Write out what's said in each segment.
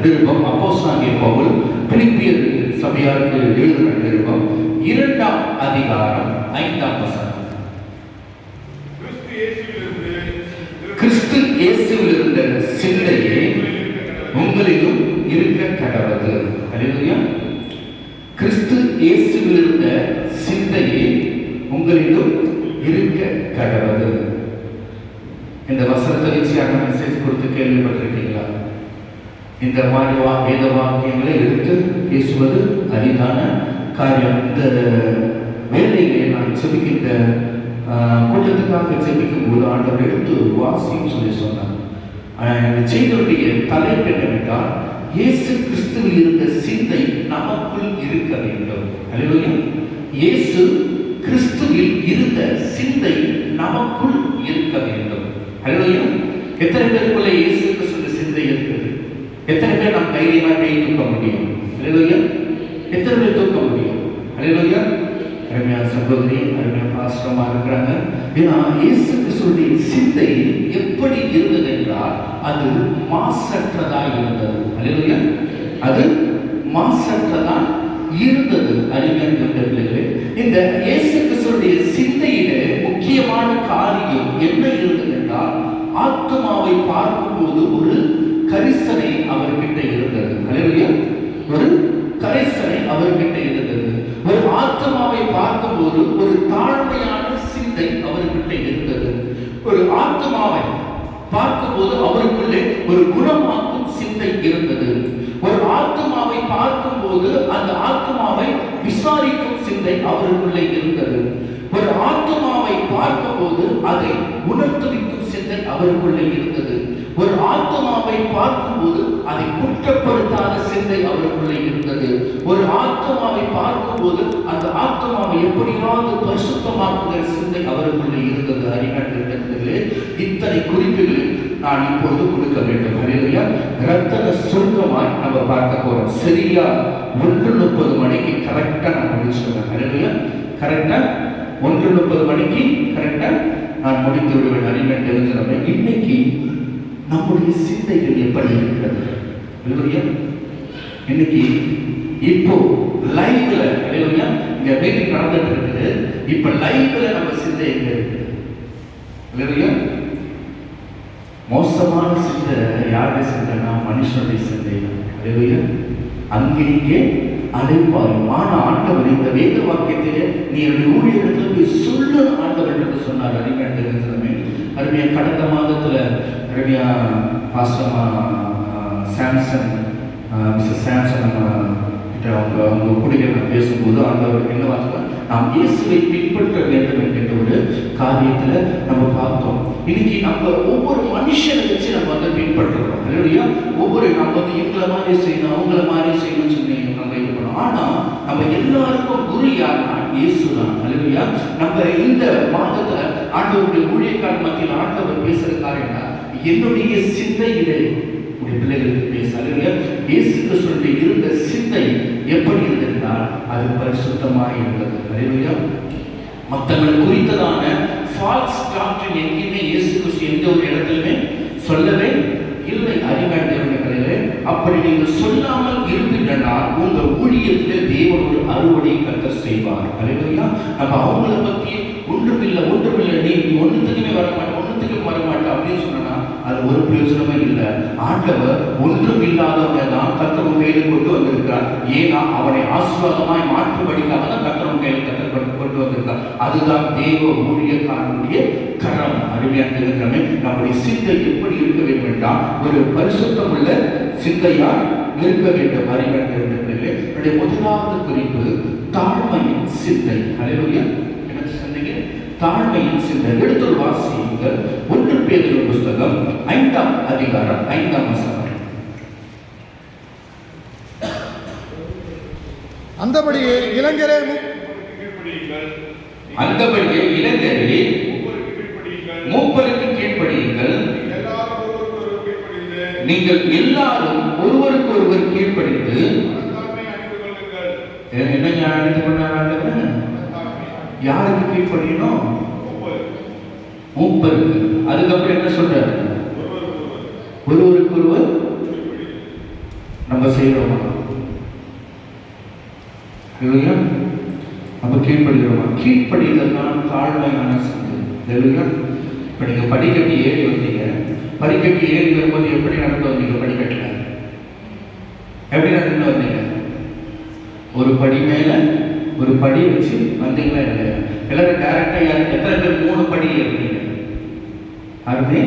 நிருபம் அப்போஸ்தலனாகிய பவுல் பிலிப்பியர் சபையாருக்கு எழுதின நிருபம் 2ஆம் அதிகாரம் 5ஆம் வசனம். கிறிஸ்து இயேசுவில் இருந்த சிந்தையே உங்களிலும் இருக்க கடவுது. அல்லேலூயா. கிறிஸ்து இயேசுவில் இருந்த சிந்தையே உங்களிலும் இருக்க கடவுது. இந்த வசனத்தை வச்சு மெசேஜ் கொடுத்து கேள்விப்பட்டிருக்கீங்களா? இந்த மாதிரி வேத வாக்கியங்களை எடுத்து பேசுவது அரிதான காரியம். இந்த வேலையை நான் செபிக்கின்ற கூட்டத்துக்காக செபிக்கும் போது ஆண்டவர் எடுத்து வாசின்னு சொல்லி சொன்னார். செய்தியுடைய தலைப்பு என்னவென்றால், இயேசு கிறிஸ்துவில் இருந்த சிந்தை நமக்குள் இருக்க வேண்டும். அல்லேலூயா. இயேசு கிறிஸ்துவில் இருந்த சிந்தை நமக்குள் இருக்க வேண்டும். அல்லேலூயா. எத்தனை பேருக்குள்ள இயேசு கிறிஸ்துவின் சிந்தை இருக்குது? எத்தனை பேர் நாம் தைரியமாக கை தூக்க முடியும்? அல்லேலூயா. எத்தனை பேர் தூக்க முடியும்? அல்லேலூயா. அருமையான சகோதரி, அருமையான பாஸ்டரமா இருக்கிறாங்க. ஏன்னா இயேசு கிறிஸ்துவின் சிந்தை எப்படி இருந்தது என்றால், அது மாசற்றதா இருந்தது. அல்லேலூயா. அது மாசற்றதா இருந்தது. அருமையான பிள்ளைகளே, இந்த இயேசு கிறிஸ்துவின் சிந்தையில முக்கியமான காரியம் என்ன இருந்தது என்றால், ஆத்துமாவை பார்க்கும்போது ஒரு கரிசனை அவர்கிட்ட இருந்தது. அல்லேலூயா. ஒரு கரிசனை அவர்கிட்ட இருந்தது. ஒரு ஆத்மாவை பார்க்கும்போது ஒரு தாழ்மையான சிந்தை அவர்கிட்ட இருந்தது. ஒரு ஆத்மாவை பார்க்கும்போது அவருக்குள்ளே ஒரு குணமாக்கும் சிந்தை இருந்தது. ஒரு ஆத்மாவை பார்க்கும்போது அந்த ஆத்மாவை விசாரிக்கும் சிந்தை அவருக்குள்ளே இருந்தது. ஒரு ஆத்மாவை பார்க்கும்போது அதை உணர்த்துவிக்கும் சிந்தை அவருக்குள்ளே இருந்தது. ஒரு ஆத்மாவை பார்க்கும்போது அதை குற்றப்படுத்தாத சிந்தை அவருக்குள்ளே இருந்தது. ஒரு ஆத்மாவை பார்க்கும்போது அந்த ஆத்மாவை எப்படியாவது பரிசுத்தமாக்குகிற சிந்தை அவருக்குள்ளே இருந்தது. அறிஞர்களே, இத்தனை குறிப்புகளை நான் இப்பொழுது கொடுக்க வேண்டும். அல்லேலூயா. ரத்தன சுருக்கமாய் நம்ம பார்க்க போறோம். சரியா 1:30 மணிக்கு கரெக்டா நான் முடிச்சுடுவேன். அல்லேலூயா. கரெக்டா 1:30 மணிக்கு கரெக்டா நான் முடித்து விடுவேன். அறிஞர் தெரிஞ்சு இன்னைக்கு நம்முடைய சிந்தைகள் எப்படி இருக்கிறது? அல்லேலூயா. இன்னைக்கு இப்போ லைவ்ல, அல்லேலூயா, இங்க மீட்டிங் நடந்துட்டு இருக்குது. இப்ப லைவ்ல நம்ம சிந்தை எங்க இருக்கு? அல்லேலூயா. மோசமான சிந்தை யாருடைய சிந்தைனா மனுஷனுடைய சிந்தை. அல்லேலூயா. அங்கே அழைப்பார். ஆனா ஆண்டவர் இந்த வேத வாக்கியத்திலே நீ என்னுடைய ஊழியர்கள் போய் சொல்லு ஆண்டவர் என்று சொன்னார். அறிஞர் தெரிஞ்சதுமே அருமையா கடந்த மாதத்துல அருமையா பாஸ்டமா சாம்சன் மிஸ்டர் சாம்சன் அவங்க குடிகளை பேசும்போது ஆண்டவர் என்ன வார்த்தை, நாம் இயேசுவை பின்பற்ற வேண்டும் என்கின்ற ஒரு காரியத்துல நம்ம பார்த்தோம். இன்னைக்கு நம்ம ஒவ்வொரு மனுஷனை வச்சு நம்ம வந்து பின்பற்றுறோம். இல்லையா? ஒவ்வொரு நம்ம வந்து இவங்களை மாதிரி செய்யணும், அவங்கள மாதிரி செய்யணும்னு சொல்லி நம்ம இது பண்ணோம். ஆனா நம்ம எல்லாருக்கும் குரு யாருன்னா இயேசு தான். இல்லையா? நம்ம இந்த மாதத்துல ஆண்டவருடைய ஊழியக்கார மத்தியில் ஆண்டவர் பேசுற காரியம்னா, என்னுடைய சிந்தையிலே உடைய பிள்ளைகளுக்கு பேச. இல்லையா? இயேசு கிறிஸ்துவினுடைய இருந்த சிந்தை எப்படி இருந்திருந்தால் அது பரிசுத்தமாக இருந்தது. இல்லையா? மற்றவங்களை குறித்ததான ஃபால்ஸ் டாக்டரின் எங்கேயுமே இயேசு கிறிஸ்து எந்த ஒரு இடத்துலையுமே சொல்லவே இல்லை. அறிவாண்டவர்களே, அப்படி நீங்கள் சொல்லாமல் இருப்பீங்கன்னா உங்க ஊழியத்தில் தேவன் ஒரு அறுவடை கர்த்தர் செய்வார். அல்லேலூயா. நம்ம அவங்கள பத்தி ஒன்றுமில்லை நீ ஒன்றுத்துக்குமே வரமாட்டா அப்படின்னு சொன்னா அது ஒரு பிரயோஜனமே இல்லை. ஆண்டவர் ஒன்றும் இல்லாதவனை தான் கர்த்தர் கையில் கொண்டு வந்திருக்கிறார். ஏன்னா அவனை ஆசீர்வாதமாய் மாற்றும்படிக்காக தான் கர்த்தர் கையில் கொண்டு வந்திருக்கார். அதுதான் தேவ ஊழியக்காரனுடைய கரம். அருமையாக இருக்கிறமே, நம்முடைய சிந்தை எப்படி இருக்க வேண்டும் என்றால் ஒரு பரிசுத்தம் உள்ள சிந்தையால் இருக்க வேண்டும். அறிஞர் என்னுடைய முதலாவது குறிப்பு தாழ்மையின் சிந்தை. அல்லேலூயா. என்ன சிந்தைங்க? தாழ்மையின் சிந்தை. எடுத்துள் வாசியுங்கள். 1 பேதுரு புஸ்தகம் 5ஆம் அதிகாரம் 5ஆம் வசனம். அந்தபடியே இளைஞரே மூப்பருக்கு கீழ்ப்படியுங்கள். நீங்கள் எல்லாரும் ஒருவருக்கு ஒருவர் கீழ்ப்படிந்து என்ன அணிந்து கொண்டாங்க? யாருக்கு கீழ்ப்படியணும்? மூப்பருக்கு. அதுக்கப்புறம் என்ன சொல்றாரு? ஒருவருக்கு ஒருவர் நம்ம செய்கிறோமா? இல்லையா? நம்ம கீழ்ப்படுகிறோமா? கீழ்ப்படிதல் தான் தாழ்மையான சந்தை. இல்லையா? இப்போ நீங்கள் படிக்கட்டு ஏறி வந்தீங்க, படிக்கட்டு ஏறி வரும்போது எப்படி நடந்து வந்தீங்க? படிக்கட்டில் எப்படி நடந்து வந்தீங்க? ஒரு படி மேலே ஒரு படி வச்சு வந்தீங்களா இல்லையா? எல்லாரும் டைரக்டாக யாருக்கு எத்தனை பேர் 3 படி ஏறுறீங்க? யாருமே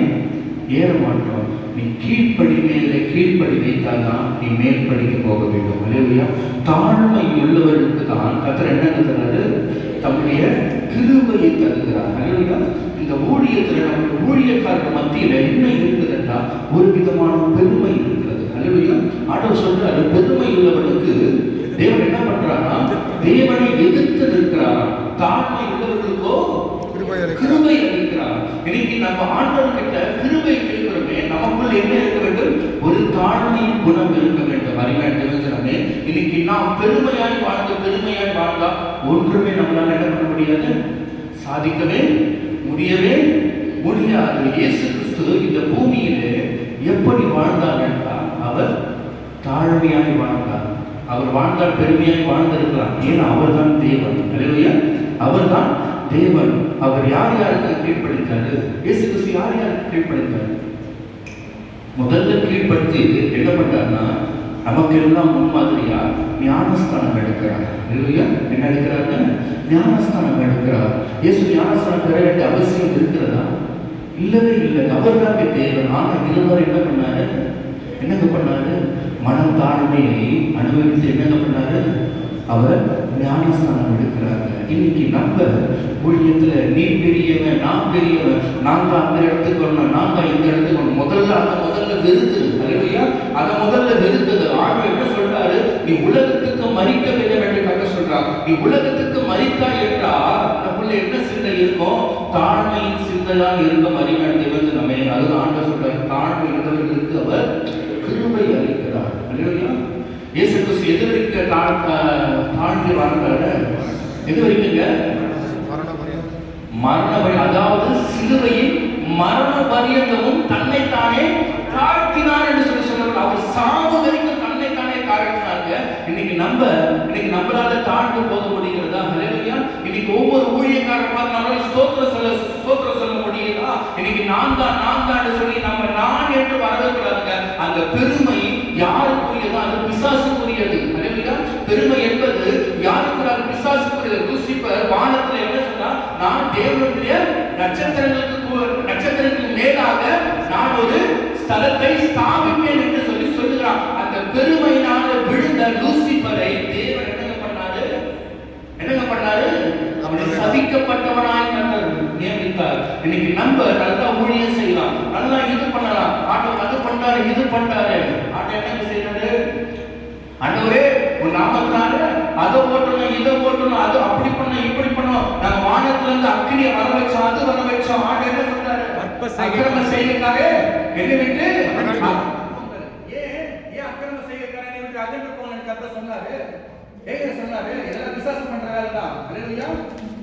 ஏற மாட்டோம். நீ கீழ்ப்படி மேலே கீழ்ப்படி வைத்தால் தான் நீ மேல் படிக்க போக வேண்டும். இல்லையா? தாழ்மை உள்ளவர்களுக்கு தான் கர்த்தர் என்ன தருகிறாரு? தம்முடைய கிருபையை தருகிறார். இல்லையா? இந்த ஊழியத்தில் நம்முடைய ஊழியக்காரர்கள் மத்தியில் என்ன இருக்குதுன்னா ஒரு விதமான பெருமை இருக்கிறது. இல்லையா? ஆண்டவர் சொல்றாரு, பெருமை உள்ளவர்களுக்கு தேவன் என்ன பண்றாரா? தேவனை எதிர்த்து நிற்கிறாரா? தாழ்மை உள்ளவர்களுக்கோ கிருபை அளிக்கிறார். இன்னைக்கு நம்ம ஆண்டவர் கிட்ட கிருபை கேட்கிறோமே, நமக்குள் என்ன இருக்க வேண்டும்? ஒரு தாழ்மை குணம் இருக்க வேண்டும். அறிஞர் தெரிஞ்சனமே, இன்னைக்கு நாம் பெருமையாய் வாழ்ந்தா ஒன்றுமே நம்மளால என்ன பண்ண முடியாது, சாதிக்கவே முடியவே முடியாது. இயேசு கிறிஸ்து இந்த பூமியிலே எப்படி வாழ்ந்தார் என்றால் அவர் தாழ்மையாய் வாழ்ந்தார். அவர் வாழ்ந்தால் பெருமையாய் வாழ்ந்திருக்கலாம். ஏன்னா அவர் தான் தேவன். அல்லேலூயா. அவர் தான் தேவன். அவர் யார் யாருக்கு கீழ்ப்படித்தாரு? இயேசு கிறிஸ்து யார் யாருக்கு கீழ்ப்படித்தார்? முதல்ல கீழ்ப்படுத்தி என்ன பண்றாருன்னா, நமக்கு எல்லாம் முன்மாதிரியா ஞானஸ்தானம் எடுக்கிறார். இல்லையா? என்ன எடுக்கிறாரு? ஞானஸ்தானம் எடுக்கிறார். இயேசு ஞானஸ்தானம் பெற வேண்டிய அவசியம் இருக்கிறதா? இல்லவே இல்லை. அவர் தான் தேவன். ஆனால் இருவர் என்ன பண்ணாரு? என்னங்க பண்ணாரு? மனம் தாழ்மையை அனுபவித்து என்னங்க பண்ணாரு? அவர் ஞானஸ்தானம் எடுக்கிறாங்க. இன்னைக்கு நம்ம ஊழியத்தில் நீ பெரியவன், நான் பெரியவன், நான் தான் அந்த இடத்துக்கு வரணும், நான் தான் இந்த இடத்துக்கு வரணும், முதல்ல வெறுத்தது. அல்லையா? அதை முதல்ல வெறுத்தது. ஆண்டவர் என்ன சொல்றாரு? நீ உலகத்துக்கு மறிக்க வேண்டும் என்று கட்ட சொல்றார். நீ உலகத்துக்கு மறித்தாய் என்றால் நமக்குள்ள என்ன சிந்தை இருக்கும்? தாழ்மையின் சிந்தைதான் இருக்கும். அறிஞர் தேவஜனமே, அதுதான் ஆண்டவர் சொல்றாரு. தாழ்மை உள்ளவர்களுக்கு அவர் கிருபை அளிக்கிறார். அல்லையா? இயேசு கிறிஸ்து எது வரைக்கும் தாழ்ந்து வாழ்ந்தாரு? எது வரைக்குங்க? மரண பரியந்தம். அதாவது சிலுவையில் மரண பரியந்தமும் தன்னைத்தானே தாழ்த்தினார் என்று சொல்லப்படுது. அவர் சாவு வரைக்கும் தன்னைத்தானே தாழ்த்தினாங்க. இன்னைக்கு நம்மளால தாழ்ந்து போக முடிகிறதா? அல்லேலூயா. இன்னைக்கு ஒவ்வொரு ஊழியக்காரர் பார்த்து நம்மளால ஸ்தோத்திரம் சொல்ல முடியுதா? இன்னைக்கு நான் தான் சொல்லி நம்ம நான் என்று வரவேற்கிறாங்க. அந்த பெருமை யாருக்குரியதோ அது பிசாசுக்குரியது. அல்லேலூயா. பெருமை என்பது யாருக்குரியது? பிசாசுக்குரியது. லூசிபர் வானத்தில் என்ன சொன்னா, நான் தேவனுடைய நட்சத்திரங்களுக்கு மேலாக நான் ஒரு ஸ்தலத்தை ஸ்தாபிப்பேன் என்று சொல்லுகிறான். அந்த பெருமையினால விழுந்த லூசிபரை தேவன் என்னங்க பண்ணாரு? அவனை சபிக்கப்பட்டவனாய் கர்த்தர் நியமித்தார். இன்னைக்கு நம்ம நல்லா ஊழியம் செய்யலாம், நல்லா இது பண்ணலாம். ஆண்டவர் அது பண்றாரு, இது பண்றாரு. ஆண்டவர் என்ன செய்யறாரு? ஆண்டவரே உன் நாமத்தினால அதை ஓட்டணும், இதை ஓட்டணும், அது அப்படி பண்ணணும், இப்படி பண்ணணும். நாங்க வானத்துல இருந்து அக்கினியை வர வச்சோம், அது வர வச்சோம். ஆண்டவர் என்ன சொல்றாரு? அக்கிரம செய்யக்காரே என்னை விட்டு ஏன் அக்கிரம செய்யக்காரே என்னை விட்டு அகன்று போங்கன்னு கர்த்தர் சொன்னாரு. ஏங்க சொன்னாரு? இதெல்லாம் விசுவாசம் பண்ற வேலை தான். அல்லேலூயா.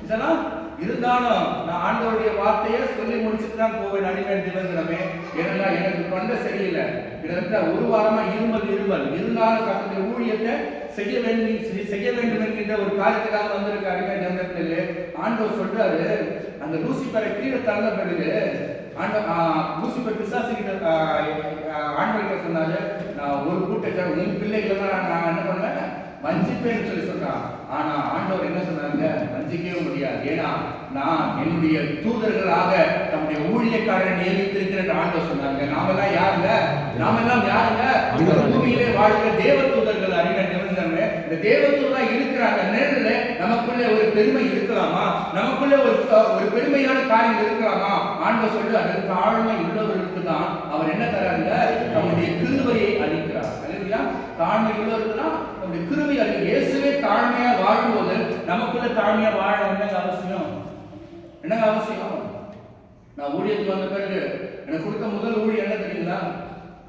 இதெல்லாம் இருந்தாலும் நான் ஆண்டவருடைய வார்த்தையை சொல்லி முடிச்சுட்டு தான் போவேன். அடிமையான திவசனமே, ஏன்னா எனக்கு தொண்டை சரியில்லை, கிட்டத்தட்ட ஒரு வாரமா இருமல் இருந்தாலும் கர்த்தருடைய ஊழியத்தை செய்ய வேண்டும் என்கின்ற ஒரு காரியத்துக்காக வந்திருக்க அடிமையான திவசனத்திலே ஆண்டவர் சொல்றாரு, அந்த லூசிபரை கீழே தள்ள பிறகு லூசிபர் பிசாசுகிட்ட ஆண்டவர் சொன்னாரு, நான் ஒரு கூட்டத்தை உன் பிள்ளைகளை தான் நான் என்ன பண்ணுவேன், வஞ்சிப்பேன்னு சொல்லி சொல்றான். ஆனா ஆண்டவர் என்ன சொன்னாங்க? வஞ்சிக்கவே முடியாது. ஏன்னா நான் என்னுடைய தூதர்களாக நம்முடைய ஊழியக்காரரை நியமித்திருக்கிறேன் ஆண்டவர் சொன்னாங்க. நாமெல்லாம் யாருங்க? இந்த பூமியிலே வாழ்கிற தேவ தூதர்கள். அறிஞர் நிபந்தனை இந்த தேவ தூதர்களா இருக்கிறாங்க. நேரில் நமக்குள்ளே ஒரு பெருமை இருக்கலாமா? நமக்குள்ளே ஒரு பெருமையான காரியம் இருக்கலாமா? ஆண்டவர் சொல்லி அது தாழ்மை உள்ளவர்களுக்கு தான் அவர் என்ன தராங்க? நம்முடைய கிருபையை அளிக்கிறார். அல்லேலூயா. தாழ்மை உள்ளவருக்கு தான் நம்முடைய கிருபை அளிக்கிறார். இயேசுவே தாழ்மையா வாழும்போது நமக்குள்ள தாழ்மையா வாழ என்னங்க அவசியம்? நான் ஊழியத்துக்கு வந்த பிறகு எனக்கு கொடுத்த முதல் ஊழியம் என்ன தெரியுங்களா?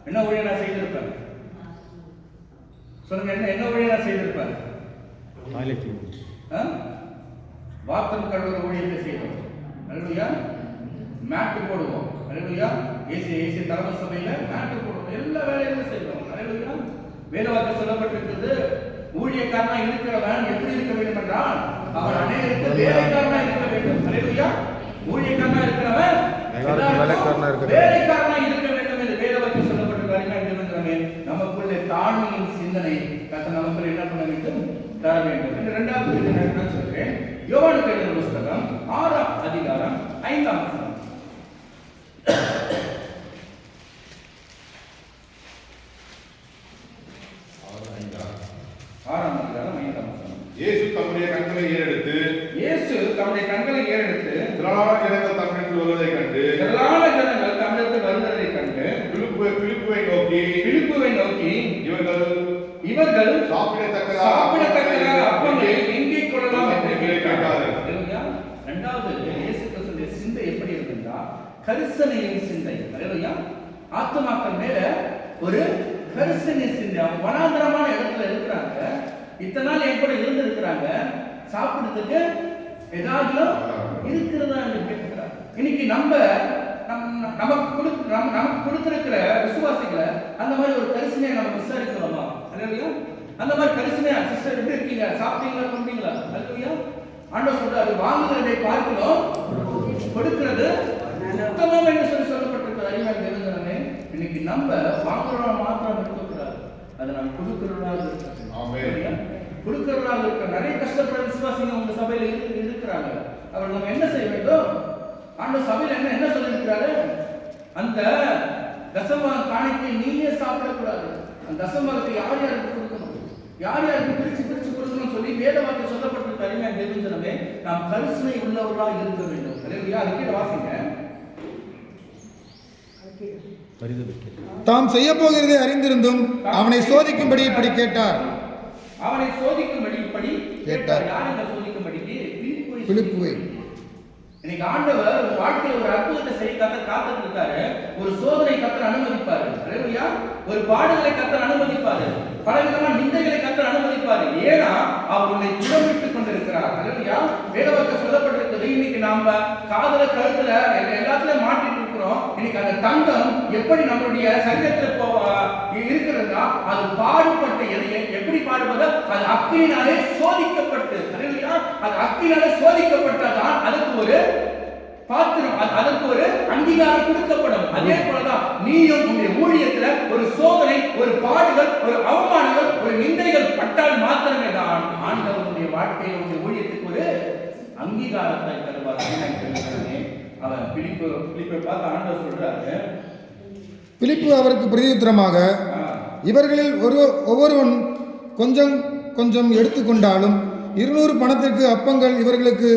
என்ன ஊழியம் நான் செய்திருப்பேன்? சொல்லுங்க, என்ன ஊழியம் நான் செய்திருப்பேன்? பாத்ரூம் கழுவுற ஊழியத்தை செய்வோம். அல்லேலூயா. மேட்டு போடுவோம். அல்லேலூயா. ஏசி தலைமை சபையில மேட்டு போடுவோம். எல்லா வேலைகளும் செய்வோம். அல்லேலூயா. வேதவாக்கியம் சொல்லப்பட்டிருக்கிறது. ஊழியக்காரனா இருக்கிறவன் எப்படி இருக்க வேண்டும் என்றால் அவன் அநேகருக்கு வேலைக்காரனா இருக்க வேண்டும். அல்லேலூயா. ஊழியக்காரனா இருக்கிறவன் வேலைக்காரனா இருக்க வேண்டும் என்று வேதவாக்கியம் சொல்லப்பட்டிருக்கிறது. நமக்குள்ளே தாழ்மையின் சிந்தனை கர்த்தர் நமக்குள்ள என்ன பண்ண வேண்டும்? தர வேண்டும். இந்த இரண்டாவது நான் சொல்றேன். யோவானுக்கு எழுதின புத்தகம் 6ஆம் அதிகாரம் 5ஆம் வசனம். இயேசு தம்முடைய கண்களை ஏறெடுத்து திரளான ஜனங்கள் தம்மிடத்தில் வருவதைக் கண்டு பிலிப்புவை நோக்கி இவர்கள் சாப்பிடத்தக்க அப்பங்களை எங்கே கொள்ளலாம் என்று கேட்டார்கள். இரண்டாவது இயேசு கிறிஸ்துவின் சிந்தை எப்படி இருக்குன்னா கரிசனையின் சிந்தை. அல்லேலூயா. ஆத்துமாக்கள் மேல ஒரு கரிசனை சிந்தை. வனாந்தரமான இடத்துல இருக்கிறாங்க. இத்தனை நாள் என் கூட இருந்து இருக்கிறாங்க. சாப்பிடுறதுக்கு ஏதாவது இருக்கிறதா என்று கேட்கிறார். இன்னைக்கு நமக்கு கொடுத்திருக்கிற விசுவாசிகளை அந்த மாதிரி ஒரு கரிசனையை நம்ம விசாரிக்கிறோமா? அல்லேலூயா. அந்த மாதிரி கரிசனையா சிஸ்டர் எப்படி இருக்கீங்க? சாப்பிட்டீங்களா? கொண்டீங்களா? அல்லேலூயா. ஆண்டவர் சொல்றாரு, வாங்குகிறதை பார்க்கிறோம், கொடுக்கிறது உத்தமம் என்று சொல்லப்பட்டிருக்கிறது. அறிவாக இருந்தவனே, இன்னைக்கு நம்ம வாங்குறோம் மாத்திரம் இருக்கக்கூடாது, அதை நாம் கொடுக்கிறவர்களாக இருக்கிறோம். கொடுக்கிறவர்களாக இருக்க நிறைய கஷ்டப்படுற விசுவாசிங்க உங்க சபையில இருக்கிறாங்க. அவர் நம்ம என்ன செய்ய வேண்டும்? ஆண்டவர் சபையில என்ன சொல்லியிருக்கிறாரு? அந்த தசம காணிக்கை நீயே சாப்பிடக்கூடாது. அந்த தசமத்தை யார் யாருக்கு கொடுக்கணும், யார் யாருக்கு பிரிச்சு கொடுக்கணும்னு சொல்லி வேதவாக்கியம் சொல்லப்பட்டிருக்க அருமையாக தெரிஞ்சனமே நாம் கரிசனை உள்ளவர்களாக இருக்க வேண்டும். அல்லேலூயா. அதுக்கு வாசிங்க. தாம் செய்ய போகிறதை அறிந்திருந்தும் அவனை சோதிக்கும்படி இப்படி கேட்டார். அவனை சோதிக்கும்படி இப்படி கேட்டார். யாரை சோதிக்கும்படிக்கு? பிலிப்புவை. இன்னைக்கு ஆண்டவர் வாழ்க்கையில் ஒரு அற்புதத்தை செய்ய காத்துட்டு இருக்காரு. ஒரு சோதனை கர்த்தர் அனுமதிப்பாரு. அல்லேலூயா. ஒரு பாடுகளை கர்த்தர் அனுமதிப்பாரு. பலவிதமான நிந்தைகளை கர்த்தர் அனுமதிப்பாரு. ஏன்னா அவர் உன்னை துறவிட்டுக் கொண்டிருக்கிறார். அல்லேலூயா. வேதவாக்கியம் சொல்லப்பட்டிருக்கிறது. இன்னைக்கு நாம காதல கழுத்துல எல்லாத்துலயும் மாட்டிட்டு இருக்கிறோம். இன்னைக்கு அந்த தங்கம் எப்படி நம்மளுடைய சரீரத்துல இருக்கிறதுனா அது பாடுபட்டு எப்படி பாடுபட அது அக்கினினாலே சோதிக்கப்பட்டு. அல்லேலூயா. அது அக்கினினாலே சோதிக்கப்பட்டதான் அதுக்கு ஒரு பாத்திரம், அதற்கு ஒரு அங்கீகாரம் கொடுக்கப்படும். அதே போலதான் நீயும் உன்னுடைய ஊழியத்துல ஒரு சோதனை, ஒரு பாடுகள், ஒரு அவமானங்கள், ஒரு நிந்தைகள் பட்டால் மாத்திரமே தான் ஆண்டவருடைய வாழ்க்கையில் உன்னுடைய ஊழியத்துக்கு ஒரு அங்கீகாரத்தை தருவார். அவன் பிலிப்பை பார்த்து ஆண்டவர் சொல்றாரு. பிலிப்பு அவருக்கு பிரதியுத்தரமாக, இவர்களில் ஒவ்வொருவன் கொஞ்சம் கொஞ்சம் எடுத்துக்கொண்டாலும் 200 பணத்திற்கு அப்பங்கள் இவர்களுக்கு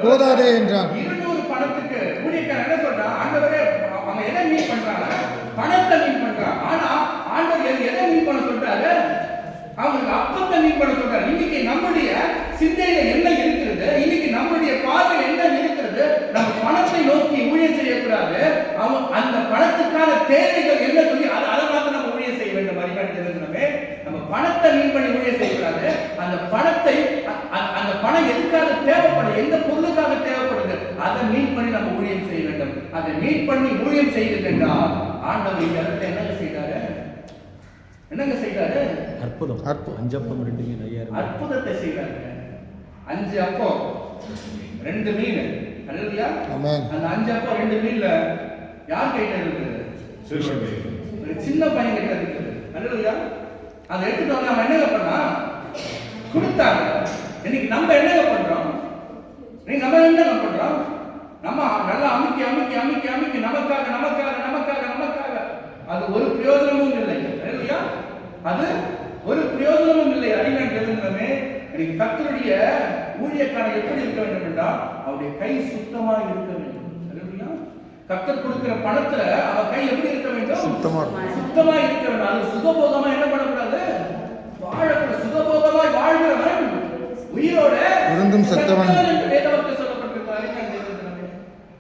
போதாதே என்றார். 200 பணத்துக்கு ஊழியக்காரன் என்ன சொல்றான்? ஆண்டவரே அவங்க எதை மீன் பண்றாங்க? பணத்தை மீன் பண்றாங்க. ஆனா ஆண்டவர் எதை மீன் பண்ண சொல்றாரு? அவங்களுக்கு அப்பத்தை மீன் பண்ண சொல்றாரு. இன்னைக்கு நம்முடைய சிந்தையில என்ன இருக்கிறது? இன்னைக்கு நம்முடைய பார்வையில் என்ன இருக்கிறது? நம்ம பணத்தை நோக்கி ஊழியம் செய்யக்கூடாது. அந்த பணத்துக்கான தேவைகள் என்ன சொல்லி அதை மாத்திரம் நம்ம ஊழியம் செய்ய வேண்டும். அறிவாளி தெரிஞ்சனமே நம்ம பணத்தை மீன் பண்ணி ஊழியம் செய்யக்கூடாது. அந்த பணத்தை அந்த பணம் எதுக்காக தேவைப்படுது, எந்த பொருளுக்காக தேவைப்படுது, அதை மீன் பண்ணி நம்ம ஊழியம் செய்ய வேண்டும். அதை மீன் பண்ணி ஊழியம் செய்து என்றால் ஆண்டவர் இந்த இடத்துல என்னங்க செய்தாரு? அற்புதம். 5 அப்பம் 2 மீன் 5000 அற்புதத்தை செய்தாரு. 5 அப்பம் 2 மீன். அல்லேலூயா. ஆமென். அந்த 5 அப்பம் 2 மீன்ல யார் கையில இருக்குது? ஒரு சின்ன பையன் கிட்ட இருக்குது. அல்லேலூயா. அதை எடுத்துட்டு வந்து அவன் என்ன பண்ணா? கொடுத்தாங்க. இன்னைக்கு நம்ம என்ன பண்றோம்? நம்ம என்ன பண்றோம்? நம்ம நல்லா அமுக்கி அமுக்கி அமுக்கி அமுக்கி நமக்காக நமக்காக நமக்காக நமக்காக அது ஒரு பிரயோஜனமும் இல்லை. அல்லேலூயா. அது ஒரு பிரயோஜனமும் இல்லை. அறிஞர் தெரிந்தனமே இன்னைக்கு கர்த்தருடைய ஊழியக்காரன் எப்படி இருக்க வேண்டும் என்றால் அவருடைய கை சுத்தமாக இருக்க வேண்டும். அல்லேலூயா. கர்த்தர் கொடுக்கிற பணத்துல அவ கை எப்படி இருக்க வேண்டும்? சுத்தமா இருக்க வேண்டும். அது சுகபோகமா என்ன பண்ணக்கூடாது? வாழக்கூடாது. சுகபோகமாய் வாழ்கிறவன் உயிரோட இருந்தும் செத்தவன் என்று வேதவாக்கியம் சொல்லப்பட்டிருக்கிறது. அறிஞர் தெரிந்தனமே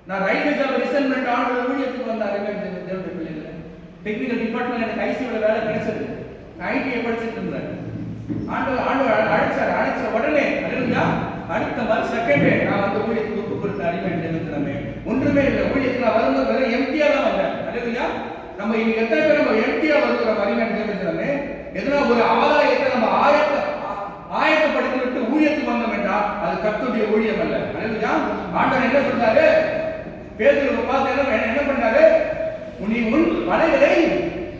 நான் ரயில்வே ஜாப் ரிசைன்மென்ட் ஆர்டர் ஊழியத்துக்கு வந்த அறிஞர் தேவனுடைய பிள்ளைகளே, டெக்னிக்கல் டிபார்ட்மெண்ட் எனக்கு ஐசியூல வேலை கிடைச்சது. ஐடிஐ படிச்சுட்டு இருந்தேன். ஆண்டவர் அழைச்ச உடனே அல்லேலூயா அடுத்த செகண்டே நான் வந்து ஊழியத்துக்கு ஒப்பு கொடுத்த அறிஞர் தெரிந்தனமே ஒன்றுமே இல்லை. ஊழியத்துக்கு நான் வரும்போது வெறும் எம்டியா தான் வந்தேன். அல்லேலூயா. நம்ம இன்னைக்கு எத்தனை பேர் நம்ம எம்டியா வருகிறோம்? அறிஞர் தெரிந்தனமே எதனா ஒரு ஆதாயத்தை நம்ம ஆயத்தப்படுத்தி விட்டு ஊழியத்துக்கு வந்தோம் என்றால் அது கர்த்தருடைய ஊழியம் அல்ல. அல்லேலூயா. ஆண்டவர் என்ன சொல்றாரு? பேதுருவை பார்த்து என்ன பண்ணாரு? நீ உன் மலைகளை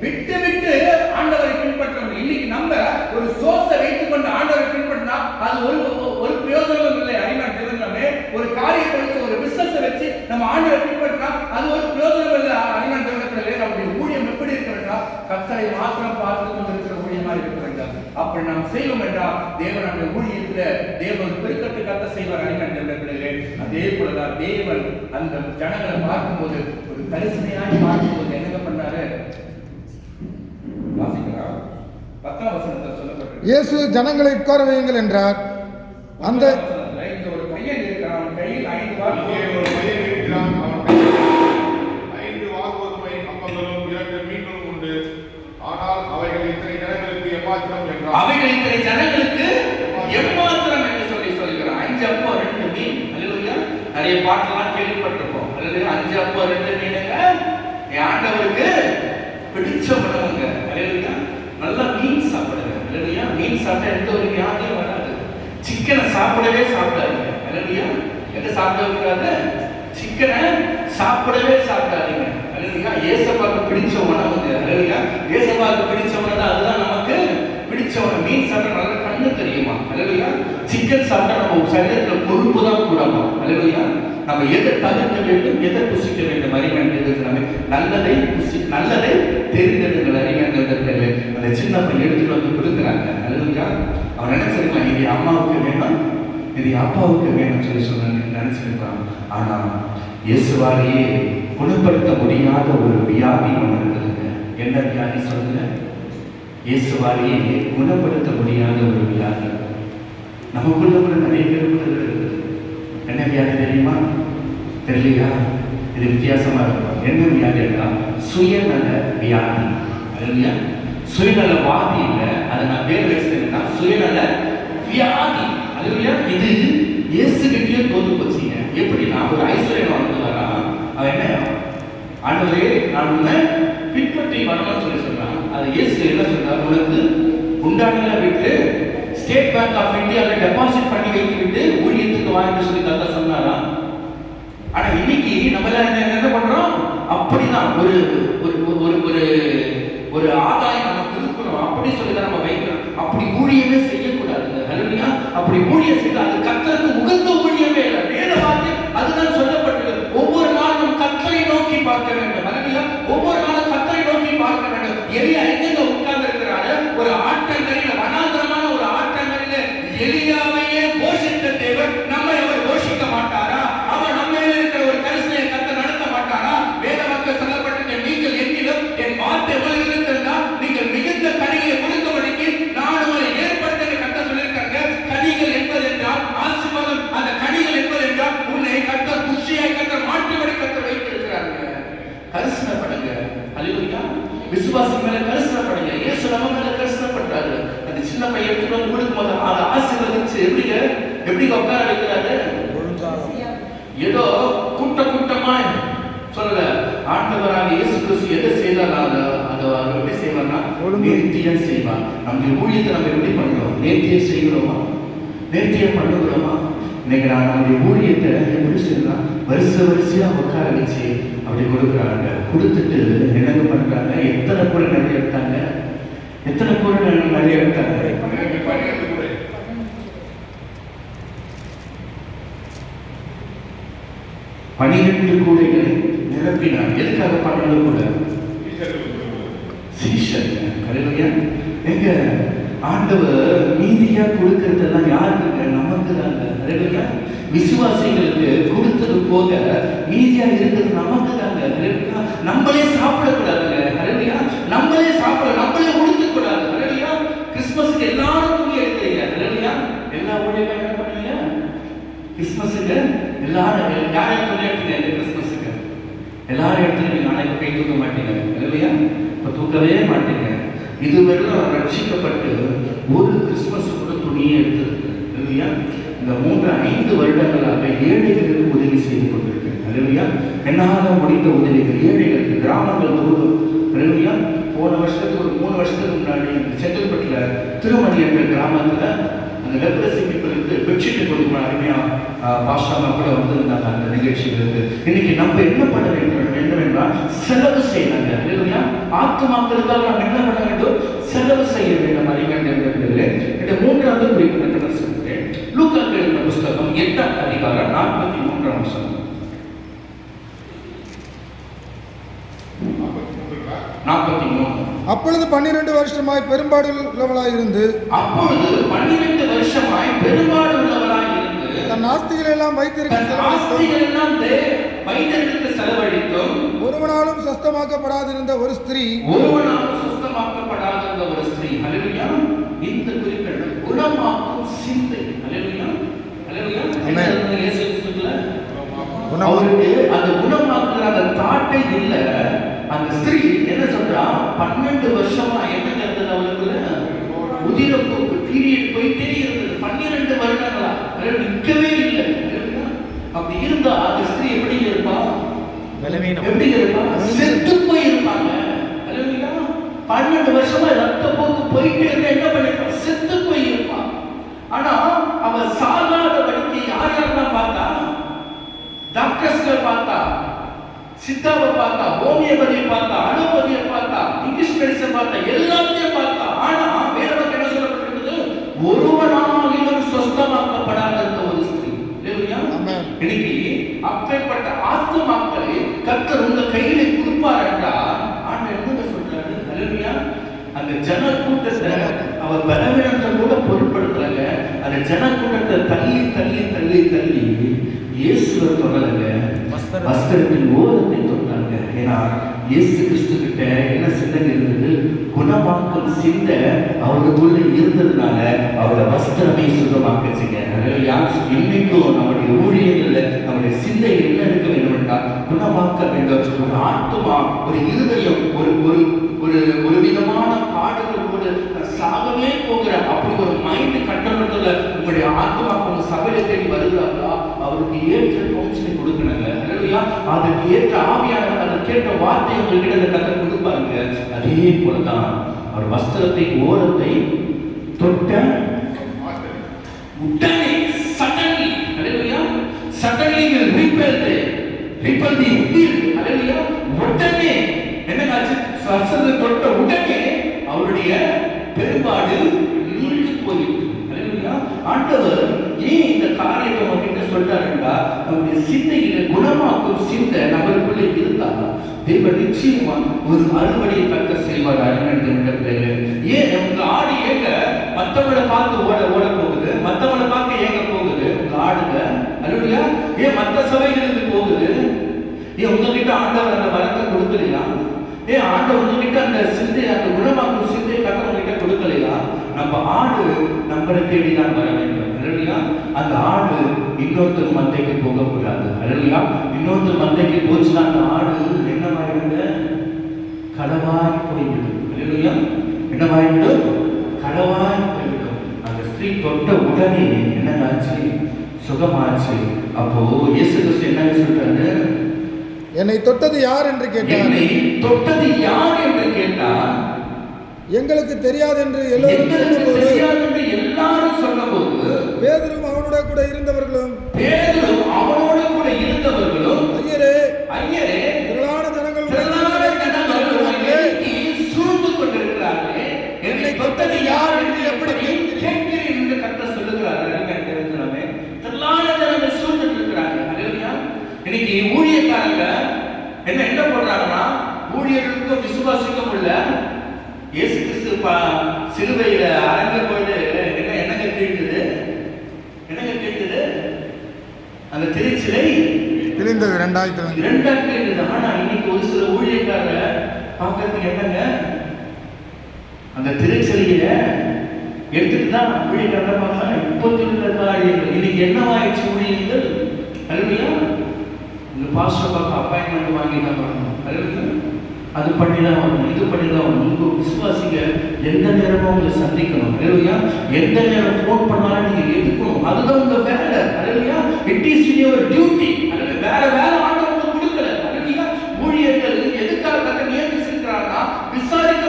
விட்டு விட்டு ஆண்டவரை பின்பற்றணும். இன்னைக்கு நம்ம ஒரு சோர்ஸை வைத்துக் கொண்டு ஆண்டவரை பின்பற்றினா அது ஒரு பிரயோஜனமும் இல்லை. அறிஞர் தெரிஞ்சாமே ஒரு காரியத்தை வச்சு ஒரு பிசினஸ் வச்சு நம்ம ஆண்டவரை பின்பற்றினா அது ஒரு பிரயோஜனம் இல்லை. அறிஞர் தெரிஞ்சே நம்முடைய ஊழியம் எப்படி இருக்க வேண்டாம்? கர்த்தரை மாத்திரம் பார்த்து கொண்டு இருக்கிற ஊழியமா இருக்க வேண்டாம். அப்படி நாம் செய்வோம் என்றால் தேவன் நம்முடைய ஊழியத்தில் தேவன் பெருக்கத்தை கத்த செய்வார். அறிஞர் தெரிஞ்சே அதே போலதான் தேவன் அந்த ஜனங்களை பார்க்கும்போது ஒரு கரிசனையாய் பார்க்கும்போது என்னங்க பண்ணாரு? இயேசு ஜனங்களை உட்கார வையுங்கள் என்றார். அந்த ஒரு பையன் இருக்கிறான், அவன் கையில் 5 வார்த்தைகள் ஒரு பையன் இருக்கிறான், அவன் கையில் 5 வார்கோதுமை அப்பங்களும் 2 மீன்களும் உண்டு. ஆனால் அவைகள் இத்தனை ஜனங்களுக்கு எம்மாத்திரம் என்றார். அவைகள் இத்தனை ஜனங்களுக்கு எம்மாத்திரம் என்று சொல்லி சொல்கிறான். 5 அப்பம் 2 மீன். அல்லேலூயா. நிறைய பாட்டெல்லாம் கேள்விப்பட்டிருப்போம். அல்லேலூயா. 5 அப்பம் 2 மீனுங்க என் ஆண்டவருக்கு பிடிச்ச உணவுங்க. அல்லேலூயா. நல்லா மீன் சாப்பிடுங்க. அல்லேலூயா. மீன் சாப்பிட்டா எந்த ஒரு வியாதியும் வராது. சிக்கனை சாப்பிடவே சாப்பிடாதீங்க. அல்லேலூயா. எந்த சாப்பிடவே கூடாது? சிக்கனை சாப்பிடவே சாப்பிடாதீங்க. அல்லேலூயா. இயேசுவுக்கு பிடிச்ச உணவுங்க. அல்லேலூயா. இயேசுவுக்கு பிடிச்ச உணவு அதுதான் நமக்கு பிடிச்ச உணவு. மீன் சாப்பிட்டா நல்லா கண்ணு தெரியுமா? அல்லேலூயா. சிக்கன் சாப்பிட்டா நம்ம சரீரத்தில் கொழுப்பு தான் கூடாமா? அல்லேலூயா. நம்ம எதை தவிர்க்க வேண்டும், எதை புசிக்க வேண்டும்? அறிஞர்கள் நல்லதை தெரிந்தெடுங்கள். அறிஞர்கள் அந்த சின்ன பையன் எடுத்துட்டு வந்து கொடுக்குறாங்க. அல்லேலூயா. அவன் நினைச்சிருக்கலாம் இது அம்மாவுக்கு வேணும், இது அப்பாவுக்கு வேணும் சொல்லி நினைச்சிருக்கலாம். ஆனா இயேசுவாலேயே குணப்படுத்த முடியாத ஒரு வியாதி ஒன்று இருக்குதுங்க. என்ன வியாதி சொல்லுங்க? இயேசுவாலேயே குணப்படுத்த முடியாத ஒரு வியாதி நமக்குள்ள கூட நிறைய பேருக்குள்ள இருக்குது. என்ன வியாதி தெரியுமா? தெரியலையா? இது வித்தியாசமா இருக்கும். என்ன வியாதி என்றால் சுயநல வியாதி. இல்லையா? சுயநலவாதி இல்லை, அதை நான் பேர் வச்சிருக்கேன்னா சுயநல வியாதி. இல்லையா? இது இயேசு கிட்டே தோத்து போச்சுங்க. எப்படின்னா ஒரு ஐஸ்வர்யம் வந்து வரா, அவன் என்ன ஆண்டவரே நான் உன்னை பின்பற்றி வரணும்னு சொல்லி சொல்றான். அது இயேசு என்ன சொல்றாரு? உனக்கு உண்டான விட்டு ஸ்டேட் பேங்க் ஆஃப் இந்தியாவில் டெபாசிட் பண்ணி வைத்து விட்டு ஊழியத்துக்கு வாங்கிட்டு சொல்லி தந்த சொன்னாரா? ஆனா இன்னைக்கு நம்ம எல்லாம் என்ன பண்றோம்? அப்படிதான் ஒரு ஒரு ஒரு ஒரு ஆதாயம் நமக்கு இருக்கணும் அப்படி சொல்லி தான் நம்ம வைக்கிறோம். அப்படி ஊழியமே செய்யக்கூடாதுங்க. அல்லேலூயா. அப்படி ஊழியம் செய்தால் அது கர்த்தருக்கு உகந்த ஊழியமே இல்லை. வேத வாக்கியம் அதுதான் சொல்லப்பட்டது. ஒவ்வொரு நாளும் கர்த்தரை நோக்கி பார்க்க வேண்டும். அல்லேலூயா. ஒவ்வொரு நாளும் கர்த்தரை நோக்கி பார்க்க வேண்டும். எலியா எங்க உட்கார்ந்து இருக்கிறாரு? ஒரு ஆற்றங்கரையில, வனாந்தரமான ஒரு ஆற்றங்கரையில எலியாவையே போஷித்த தேவன் நம்மை அவர் போஷிக்க மாட்டாரா? அவர் நம்ம இருக்கிற ஒரு கரிசனையை கர்த்தர் நடத்த மாட்டாரா? வேத வாக்கியம் சொல்லப்பட்டிருக்க நீங்கள் என்னிடம் என் வார்த்தை உங்களிடம் இருந்தால் நீங்கள் மிகுந்த கனிகளை கொடுக்கும்படிக்கு நான் உங்களை ஏற்படுத்த கர்த்தர் சொல்லியிருக்காங்க. கனிகள் என்பது என்றால் ஆசீர்வாதம். அந்த கனிகள் என்பது என்றால் உன்னை கர்த்தர் குஷியாய் கர்த்தர் மாற்றும்படி கர்த்தர் வைத்திருக்கிறாங்க. கரிசனைப்படுங்க. அல்லேலூயா. விசுவாசம் மேல கரிசனைப்படுங்க. இயேசு நம்ம மேல கரிசனைப்பட்டாரு. அந்த சின்ன பையன் எடுத்துட்டு வந்து கொடுக்கும்போது அதை ஆசீர்வதிச்சு எப்படி உட்கார வைக்கிறாரு? ஏதோ கூட்டமா சொல்லல. ஆண்டவராக இயேசு கிறிஸ்து எதை செய்தால் அதை எப்படி செய்வார்னா நேர்த்தியா செய்வார். நம்முடைய ஊழியத்தை நம்ம எப்படி பண்றோம்? நேர்த்தியா செய்கிறோமா? நேர்த்தியா பண்ணுகிறோமா? இன்னைக்கு நான் நம்முடைய ஊழியத்தை எப்படி செய்யலாம்? வரிசையா உட்கார வச்சு அப்படி கொடுக்குறாங்க. கொடுத்துட்டு என்னங்க பண்றாங்க? எத்தனை கூட நிறைய எடுத்தாங்க? எத்தனை கூட நிறைய எடுத்தாங்க? 12 கூடைகளை நிரப்பினார். எதுக்காக 12 கூட? சீஷர்கள். அல்லேலூயா. எங்க ஆண்டவர் மீதியா கொடுக்கிறதெல்லாம் யாருக்கு? நமக்கு தாங்க. அல்லேலூயா. விசுவாசிகளுக்கு கொடுத்தது போக மீதியா இருக்கிறது நமக்கு தாங்க. அல்லேலூயா. நம்மளே சாப்பிடக்கூடாதுங்க. அல்லேலூயா. நம்மளே கொடுத்துக்க கூடாது. அல்லேலூயா. கிறிஸ்மஸ்க்கு எல்லாரும் துணி எடுக்கிறீங்க. அல்லேலூயா. எல்லா ஊழியர்களும் என்ன பண்ணீங்க? கிறிஸ்மஸுக்கு எல்லாரும் யாரையும் துணி எடுத்தீங்க? இந்த கிறிஸ்மஸுக்கு எல்லாரும் எடுத்து நீங்க நாளைக்கு கை தூக்க மாட்டீங்க. இல்லையா? இப்ப தூக்கவே மாட்டீங்க. இதுவரையிலும் ரட்சிக்கப்பட்டு ஒரு கிறிஸ்மஸ் கூட துணியே எடுத்திருக்கு. இல்லையா? இந்த 3-5 வருடங்களாக ஏழைகளுக்கு உதவி செய்து கொண்டிருக்கேன். இல்லையா? என்னால முடிந்த உதவிகள் ஏழைகளுக்கு கிராமங்கள் முழுவதும். இல்லையா? போன வருஷத்துக்கு ஒரு 3 வருஷத்துக்கு முன்னாடி செங்கல்பட்டில் திருமணி என்ற கிராமத்தில் அந்த லெப்ரசி பீப்புளுக்கு பெட்ஷீட் கொடுக்கணும் அருமையாக பாஷாமா கூட வந்திருந்தாங்க அந்த நிகழ்ச்சிகளுக்கு. இன்னைக்கு நம்ம என்ன பண்ண வேண்டும் என்றால் செலவு செய்யலாங்க இல்லையா? ஆத்துமாக்களுக்காக நாம் என்ன பண்ண வேண்டும்? செலவு செய்ய வேண்டும். அறிஞர்கள் இந்த 3வது குறிப்பு நான் சொல்கிறேன். லூக்கா எழுதின புஸ்தகம் 8ஆம் அதிகாரம் 43ஆம் வசனம். 43. அப்பொழுது 12 வருஷமாய் பெரும்பாடு உள்ளவளாய் இருந்து தன் ஆஸ்திகளை எல்லாம் வைத்திருக்க செலவழித்தும் ஒருவனாலும் சொஸ்தமாக்கப்படாதிருந்த ஒரு ஸ்திரீ ஹல்லேலூயா. இந்த குறிப்பிட்ட குணமாக்கும் சிந்தை. ஹல்லேலூயா. ஹல்லேலூயா. இயேசு கிறிஸ்துவில அவருக்கு அந்த குணமாக்குற அந்த தாட்டை இல்ல. அந்த ஸ்திரீ என்ன சொல்றா? 12 வருஷமா என்ன நடந்தது அவளுக்குள்ள? உதிரப்போக்கு பீரியட் போயிட்டே இருந்தது. 12 வருடங்களா நிற்கவே இல்லை. அப்படி இருந்தா அந்த ஸ்திரீ எப்படி இருப்பா? எப்படி இருப்பா? செத்து போயிருப்பாங்க. 12 வருஷமா ரத்த போக்கு போயிட்டே இருந்தா என்ன பண்ணிருப்பா? செத்து போயிருப்பா. ஆனா அவ சாகாத படிக்க யாரெல்லாம் பார்த்தா? டாக்டர்ஸ்கள் பார்த்தா, சித்தாவை பார்த்தா, ஹோமியோபதியை பார்த்தா, அலோபதியை பார்த்தா, இங்கிலீஷ் மெடிசன் பார்த்தா, எல்லாத்தையும் பார்த்தா. ஆனா வேற என்ன சொல்லப்பட்டிருக்குது? ஒருவனாலும் சொஸ்தமாக்கப்படாத ஒரு ஸ்திரீ. இன்னைக்கு அப்பேற்பட்ட ஆத்துமாக்களை கர்த்தர் உங்க கையில கொடுப்பார் என்றால் ஆண்டவர் என்ன சொல்றாரு? ஹல்லேலூயா. அந்த ஜன கூட்டத்தை அவர் பலவீனத்தை கூட பொருட்படுத்தலங்க. அந்த ஜன கூட்டத்தை தள்ளி தள்ளி தள்ளி தள்ளி இயேசுவை தொடரங்க. வஸ்திரத்தின் ஓரத்தை தொட்டாங்க. ஏன்னா இயேசு கிறிஸ்து கிட்ட என்ன சிந்தை இருந்தது? குணமாக்கும் சிந்தை அவருக்குள்ள இருந்ததுனால அவரோட வஸ்திரமே சுகமாக்கச்சுங்க. இன்னைக்கும் நம்முடைய ஊழியர்கள்ல நம்முடைய சிந்தை என்ன இருக்க வேண்டும் என்றால் குணமாக்க வேண்டும். ஒரு ஆத்மா, ஒரு இருதயம், ஒரு ஒரு ஒரு ஒரு விதமான பாடுகளோடு சாகவே போகிற அப்படி ஒரு மைண்ட் கட்டணத்துல உங்களுடைய ஆத்மா உங்க சபையை தேடி வருகிறார்களா? அவருக்கு ஏற்ற கவுன்சிலிங் கொடுக்கணுங்க. அதற்கு ஏற்ற ஆவியானவர் அதற்கேற்ற வார்த்தை உங்ககிட்ட அந்த கதை கொடுப்பாருங்க. அதே போலதான் அவர் வஸ்திரத்தை ஓரத்தை தொட்ட உடனே suddenly suddenly repel the heel. ஹல்லேலூயா. உடனே என்ன ஆச்சு? வஸ்திரத்தை தொட்ட உடனே அவருடைய பெரும்பாடு நீங்கி போயிட்டு. ஹல்லேலூயா. ஆண்டவர் ஏன் இந்த காரியத்தை உங்ககிட்ட சொல்றாருன்னா நம்முடைய சிந்தையில குணமாக்கும் சிந்தை நம்மளுக்குள்ளே இருந்தா தேவன் நிச்சயமா ஒரு அறுவடையை கற்க செய்வார். ஏன் உங்க ஆடு ஏங்க மற்றவங்களை பார்த்து ஓட போகுது? மற்றவங்களை பார்த்து ஏங்க போகுது உங்க ஆடுங்க? ஹல்லேலூயா. ஏன் மற்ற சபைகளுக்கு போகுது? ஏன் உங்ககிட்ட ஆண்டவர் அந்த வரத்தை கொடுக்கலையா? ஏன் ஆண்டவர் உங்ககிட்ட அந்த சிந்தை, அந்த குணமாக்கும் சிந்தை கத்தவங்கிட்ட கொடுக்கலையா? நம்ம ஆடு நம்மளை தேடி தான் வர வேண்டும். ஹல்லேலூயா. அந்த ஆடு இன்னொருத்தர் மந்தைக்கு போகக்கூடாது. ஹல்லேலூயா. இன்னொருத்தர் மந்தைக்கு போச்சுன்னா அந்த ஆடு என்னவாயிடுங்க? களவாய் போய்விடும். ஹல்லேலூயா. என்னவாயிடும்? களவாய் போய்விடும். அந்த ஸ்திரீ தொட்ட உடனே என்னதாச்சு? சுகமாச்சு. அப்போ இயேசு கிறிஸ்து என்ன சொல்றாரு? என்னை தொட்டது யார் என்று கேட்டார். என்னை தொட்டது யார் என்று கேட்டார். எங்களுக்கு தெரியாது என்று எல்லாரும் சொன்னபோது பேதுரும் அவனோட கூட இருந்தவர்களும் ஐயரே திரளான ஜனங்கள் சூழ்ந்து கொண்டிருக்கிறார்களே, என்னை தொட்டது யார் என்று எப்படி கேட்கிறேன் என்று கர்த்தர் சொல்லுகிறார். திரளான ஜனங்கள் சூழ்ந்து இருக்கிறாங்க. இன்னைக்கு ஊழியக்காரங்க என்ன போடுறாங்கன்னா, ஊழியர்களுக்கும் விசுவாசிக்கும் உள்ள இயேசு கிறிஸ்து சிலுவையில அரங்க போது என்னங்க கேட்குது? அந்த திருச்சிலை கிழிந்தது 2002. ஆனா இன்னைக்கு ஒரு சில ஊழியக்காரங்க பார்க்கறதுக்கு என்னங்க, அந்த திருச்சிலைய எடுத்துட்டு தான் ஊழியக்காரங்க பார்க்கலாம். இப்போ இருக்கிற காரியங்கள் இன்னைக்கு என்னவாயிடுச்சு ஊழியர்கள்? ஹல்லேலூயா. இந்த பாஸ்டர் பார்க்க அப்பாயின்மெண்ட் வாங்கி தான் வரணும். ஹல்லேலூயா. அது பண்ணி தான் வரணும், இது பண்ணி தான் வரணும். உங்க விசுவாசிங்க எந்த நேரமும் உங்களை சந்திக்கணும். ஹல்லேலூயா. எந்த நேரம் ஃபோன் பண்ணாலும் நீங்க எடுக்கணும். அதுதான் உங்க வேலை. Hallelujah. It is your duty. வேற ஆண்டவர் கொடுக்கல. ஹல்லேலூயா. ஊழியர்கள் எதுக்காக நியமிச்சிருக்கிறாங்கன்னா விசாரிக்க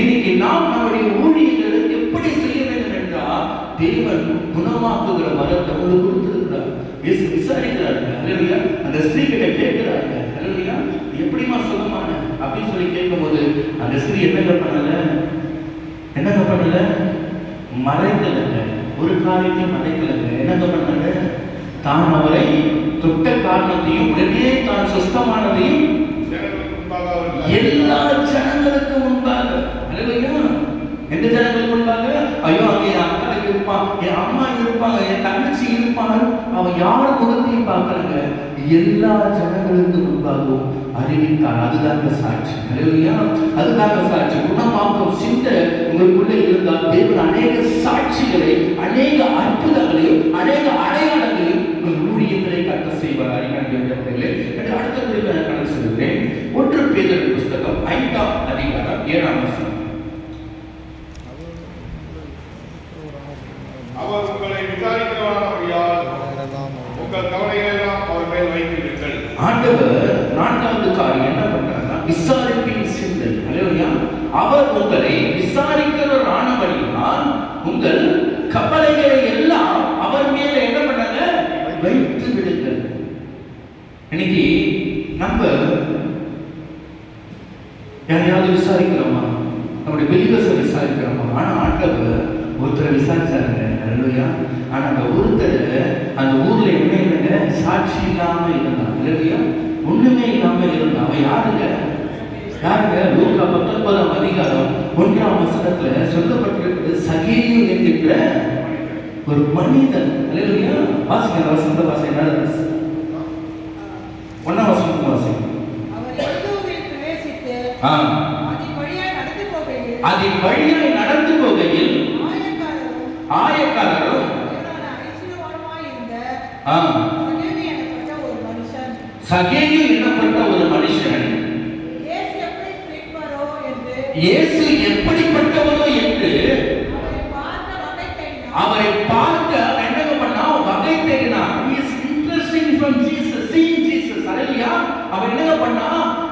இன்னைக்கு நாம் நம்முடைய ஊழியர்களை எப்படி செய்ய வேண்டும் என்றால் தேவன் குணமாக்குகிற வரத்தை உங்களுக்கு கொடுத்திருக்கிறார். இயேசு விசாரிக்கிறார்கள். அல்லேலூயா. அந்த ஸ்திரீ கிட்ட கேட்கிறார்கள். அல்லேலூயா. எப்படிமா சுகமான அப்படின்னு சொல்லி கேட்கும்போது அந்த ஸ்திரீ என்னங்க பண்ணல, மறைக்கலங்க. ஒரு காரியத்தையும் மறைக்கலங்க. என்னங்க பண்ணல, தான் அவரை தொட்ட காரணத்தையும் உடனே தான் சுத்தமானதையும் எல்லா ஜனங்களுக்கு முன்பாக, எந்த ஜனங்களுக்கு முன்பாக, ஐயோ அங்க என் அக்கா இருப்பான், என் அம்மா இருப்பாங்க, என் தங்கச்சி இருப்பாங்க, அவன் யார் முகத்தையும் பார்க்கலங்க, எல்லா ஜனங்களுக்கு முன்பாகவும் அறிவித்தார். அதுதாங்க சாட்சி. அதுதாங்க சாட்சி. குணமாக்கும் சிந்தை உங்களுக்குள்ள இருந்தால் தேவன் அநேக சாட்சிகளை, அநேக அற்புதங்களையும், அநேக அடையாளங்களையும் உங்கள் ஊழியர்களை கட்ட செய்வார். அடுத்த குறிப்பை நான் கணக்கு சொல்கிறேன். 1 பேதுரு புஸ்தகம் 5ஆம் அதிகாரம் 7ஆம் வசனம். அவர் உங்களை விசாரிக்கிறவரால் உங்கள் கவலையெல்லாம் அவர் மேல் வைத்திருங்கள். ஆண்டவர் 4வது காரியம் என்ன பண்றாருன்னா விசாரிப்பின் சிந்தை. அல்லேலூயா. அவர் உங்களை விசாரிக்கிறவரானபடியால் உங்கள் கவலைகளை எல்லாம் அவர் மேல என்ன பண்ணாங்க, வைத்து விடுங்கள். இன்னைக்கு நம்ம யாரையாவது விசாரிக்கிறோமா, நம்முடைய பிலிவர்ஸை விசாரிக்கிறோமா? ஆனா ஆண்டவர் ஒருத்தரை விசாரிச்சாருங்க. அல்லேலூயா. ஆனா அந்த ஒருத்தர் அந்த ஊர்ல என்ன இல்லைங்க, சாட்சி இல்லாம இருந்தான். அல்லேலூயா. ஒண்ணுமே இல்லாம இருந்தான். அவன் யாருங்க? லூக்கா 19ஆம் அதிகாரம் 1ஆம் வசனத்துல சொல்லப்பட்டிருக்கிறது சகேயு என்கின்ற ஒரு மனிதன். அல்லேலூயா. வாசிங்க அந்த வசனத்தை வாசிங்க. 1ஆம் வசனத்தை வாசிங்க. அதின் வழியாய் நடந்து போகையில் ஆயக்காரரும் சகேயு என்னப்பட்ட ஒரு மனுஷன் இயேசு எப்படிப்பட்டவரோ என்று அவரை பார்க்க என்ன பண்ணா, வகை தேடினார். He is interesting from Jesus, seeing Jesus. அல்லேலூயா. அவர் என்ன பண்ணா,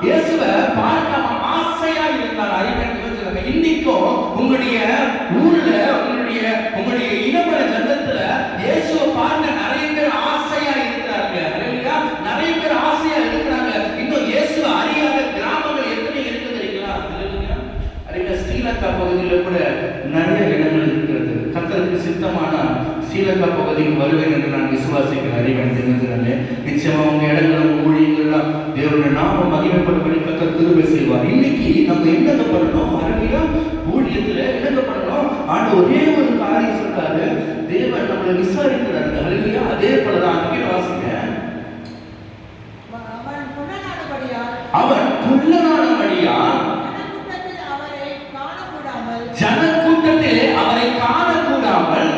இயேசுவை பார்க்க ஆசையா இருந்தார். அறிஞர்கள் இன்னைக்கும் உங்களுடைய ஊர்ல, உங்களுடைய இனப்பட ஜனத்துல இயேசுவை பார்க்க நிறைய பேர் ஆசையா இருக்கிறாங்க. அல்லேலூயா. நிறைய பேர் ஆசையா இருக்கிறாங்க. இன்னும் இயேசுவை அறியாத கிராமங்கள் எத்தனை இருக்குது தெரியுங்களா? அல்லேலூயா. அறிஞர் ஸ்ரீலங்கா பகுதியில் கூட நிறைய இடங்கள் இருக்கிறது. கர்த்தருக்கு சித்தமான ஸ்ரீலங்கா பகுதிக்கு வருவேன் என்று நான் விசுவாசிக்கிறேன். அறிவேன் தெரிஞ்சுக்கிறேன். நிச்சயமா உங்க இடங்களும் ஊழியர்கள்லாம் தேவனுடைய நாம மகிமைப்படும்படி கர்த்தர் கிருபை செய்வார். இன்னைக்கு நம்ம என்னங்க பண்ணணும்? அறிவியா ஊழியத்துல என்னங்க பண்ணணும்? ஆனா ஒரே ஒரு காரியம் சொல்றாரு, தேவன் நம்மளை விசாரிக்கிறாரு. அறிவியா. அதே போலதான் அன்னைக்கு வாசிங்க. அவன் குள்ளனானபடியால் ஜனக்கூட்டத்திலே அவரை காணக்கூடாமல்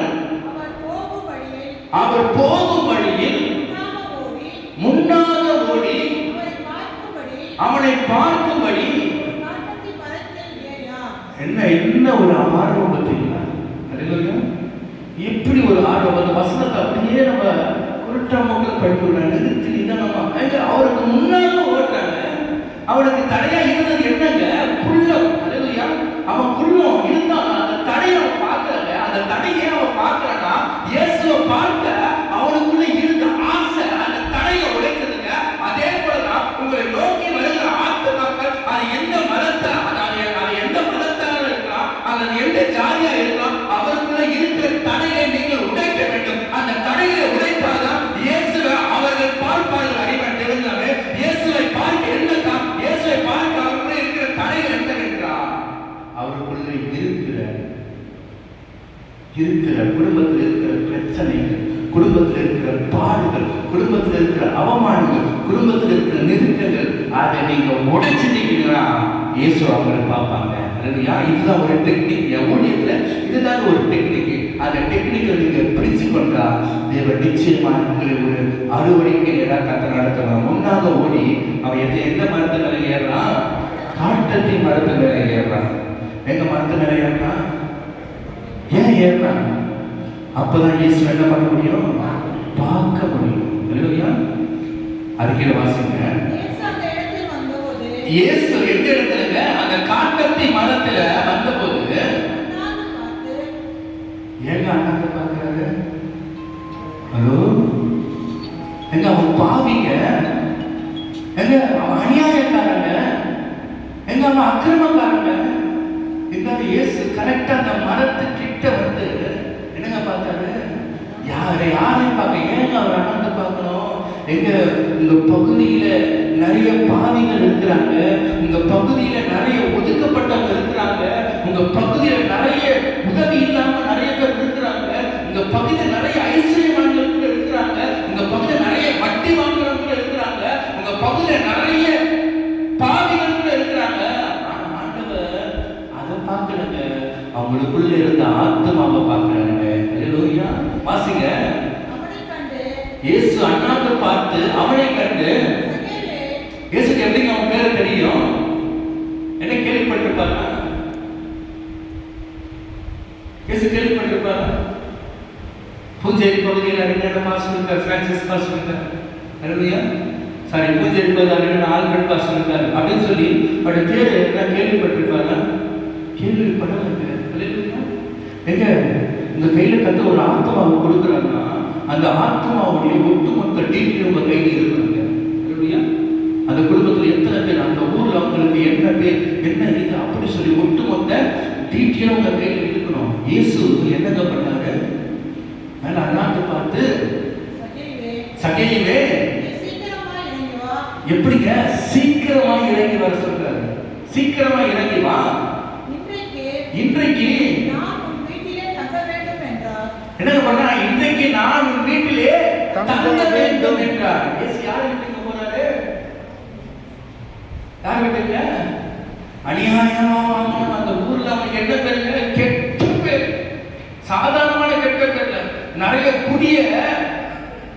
அவர் போகும் வழியில் முன்னாக ஓடி அவனை பார்க்கும்படி என்ன ஒரு ஆர்வம் பார்த்தீங்களா? இப்படி ஒரு ஆர்வம். அந்த வசனத்தை அப்படியே நம்ம குருட்டாமக்கள் படிக்கிறாங்க. நிறுத்தி நிதானமா அவருக்கு முன்னாக ஓடுறாங்க. அவனுக்கு தடையா இருந்தது என்னங்க? குள்ளம். அல்லேலூயா. அவன் குள்ளம் இருந்தான். அந்த தடையை அவன் பார்க்கறாங்க. அந்த தடையை அவன் பார்க்கறானா, இயேசுவை பார்க்க அவனுக்குள்ள இருந்த ஆசை அந்த தடையை உடைக்கிறதுங்க. அதே போலதான் உங்களை நோக்கி வருகிற ஆத்துமாக்கள், அது எந்த மதத்தை, அது எந்த மதத்தால இருக்கலாம், அல்லது எந்த ஜாதியா இருக்கலாம், அவருக்குள்ள இருக்கிற தடையை நீங்கள் உடைக்க வேண்டும். அந்த தடையை உடைப்பாதான் இயேசுவை அவர்கள் பார்ப்பார்கள். அறிவன் தெரிஞ்சாலே இயேசுவை பார்க்க என்னதான், இயேசுவை பார்க்க அவருக்குள்ள இருக்கிற தடைகள் என்னவென்றால் அவருக்குள்ள இருக்கிற குடும்பத்தில் இருக்கிற பிரச்சனைகள், குடும்பத்தில் இருக்கிற பாடுகள், குடும்பத்தில் இருக்கிற அவமானங்கள், குடும்பத்தில் இருக்கிற நெருக்கங்கள், அதை நீங்க உடைச்சிட்டீங்கன்னா இயேசு அவங்களை பார்ப்பாங்க. இதுதான் ஒரு டெக்னிக். ஊழியத்துல இதுதான் ஒரு டெக்னிக். அந்த டெக்னிக்கை நீங்க பிரிச்சு கொண்டா தேவன் நிச்சயமா உங்களை ஒரு அறுவடைக்கு நேராக கத்த நடத்தணும். முன்னாக ஓடி அவன் எந்த மரத்து மேலே ஏறான்? காட்டத்தி மரத்து மேலே ஏறான். எங்க மரத்து மேலே ஏறான்? ஏன் ஏறான்? அப்பதான் இயேசு என்ன பண்ண முடியும்? பார்க்க முடியும். இல்லையா? அதுக்கீழ வாசிங்க. இயேசு எந்த இடத்துல அந்த காட்டத்தி மரத்துல வந்தபோது ஏங்க அண்ணாந்து பார்க்கிறாரு? ஹலோ, எங்க அவன் பாவிங்க, எங்க அவன் அநியாயக்காரங்க, எங்க அவன் அக்கிரமக்காரங்க. இந்த இயேசு கரெக்டா அந்த மரத்துக்கிட்ட வந்து என்னங்க பார்த்தாரு? யாரையும் பார்க்க. ஏங்க அவர் அண்ணாந்து பார்க்கணும்? எங்க உங்க பகுதியில நிறைய பாவிகள் இருக்கிறாங்க, உங்க பகுதியில நிறைய ஒதுக்கப்பட்டவங்க இருக்கிறாங்க, உங்க பகுதியில நிறைய உதவி இல்லாம நிறைய பேர் இருக்கிறாங்க, உங்க பகுதியில நிறைய ஐஸ்வர்யவான்கள் கூட இருக்கிறாங்க, உங்க பகுதியில நிறைய வட்டி வாங்குறவங்க இருக்கிறாங்க, உங்க பகுதியில நிறைய பாவிகள் கூட இருக்கிறாங்க. ஆனா ஆண்டவர் அதை பார்க்கலங்க, அவங்களுக்குள்ள இருந்த ஆத்மாவை பார்க்கறாங்க. அல்லேலூயா. வாசிங்க. இயேசு அண்ணாந்து பார்த்து அவனை கண்டு, இயேசுக்கு எப்படிங்க அவன் பேரை தெரியும்? என்ன கேள்விப்பட்டிருப்பாங்க? இயேசு கேள்விப்பட்டிருப்பாங்க. பூஞ்சேரி பகுதியில் அறிஞர் பாஸ்டர் இருக்கார், பிரான்சிஸ் பாஸ்டர் இருக்கார். அல்லேலூயா. சாரி, பூஞ்சேரி பகுதியில் ஆல்பர்ட் பாஸ்டர் இருக்கார் அப்படின்னு சொல்லி அவருடைய பேரை என்ன கேள்விப்பட்டிருப்பாங்க? கேள்விப்படலைங்க. அல்லேலூயா. எங்க இந்த கையில கத்த ஒரு ஆத்மாவை கொடுக்குறாங்கன்னா அந்த ஆத்மாவுடைய ஒட்டுமொத்த டீட்டெயில் உங்க கையில் இருக்கிறாங்க. அல்லேலூயா. அந்த குடும்பத்தில் எத்தனை பேர், அந்த ஊர்ல அவங்களுக்கு என்ன பேர், என்ன இது அப்படி சொல்லி ஒட்டுமொத்த டீட்டெயில் உங்க கையில் இருக்கணும். இயேசு என்னங்க பண்ணாரு? மேல அண்ணாந்து பார்த்து, சகேயுவே எப்படிங்க சீக்கிரமா இறங்கி வர சொல்றாரு? சீக்கிரமா இறங்கி வா, இன்றைக்கு என்ன பண்ணா? இன்றைக்கு நான் உன் வீட்டிலே தங்க வேண்டும் என்றார். இயேசு யார் வீட்டுக்கு போறாரு? யார் வீட்டுக்கு? அநியாயமா வாங்கின அந்த ஊர்ல அவனுக்கு என்ன பேருங்க? கெட்ட பேர். சாதாரணமான கெட்ட பேர்ல நிறைய குடிய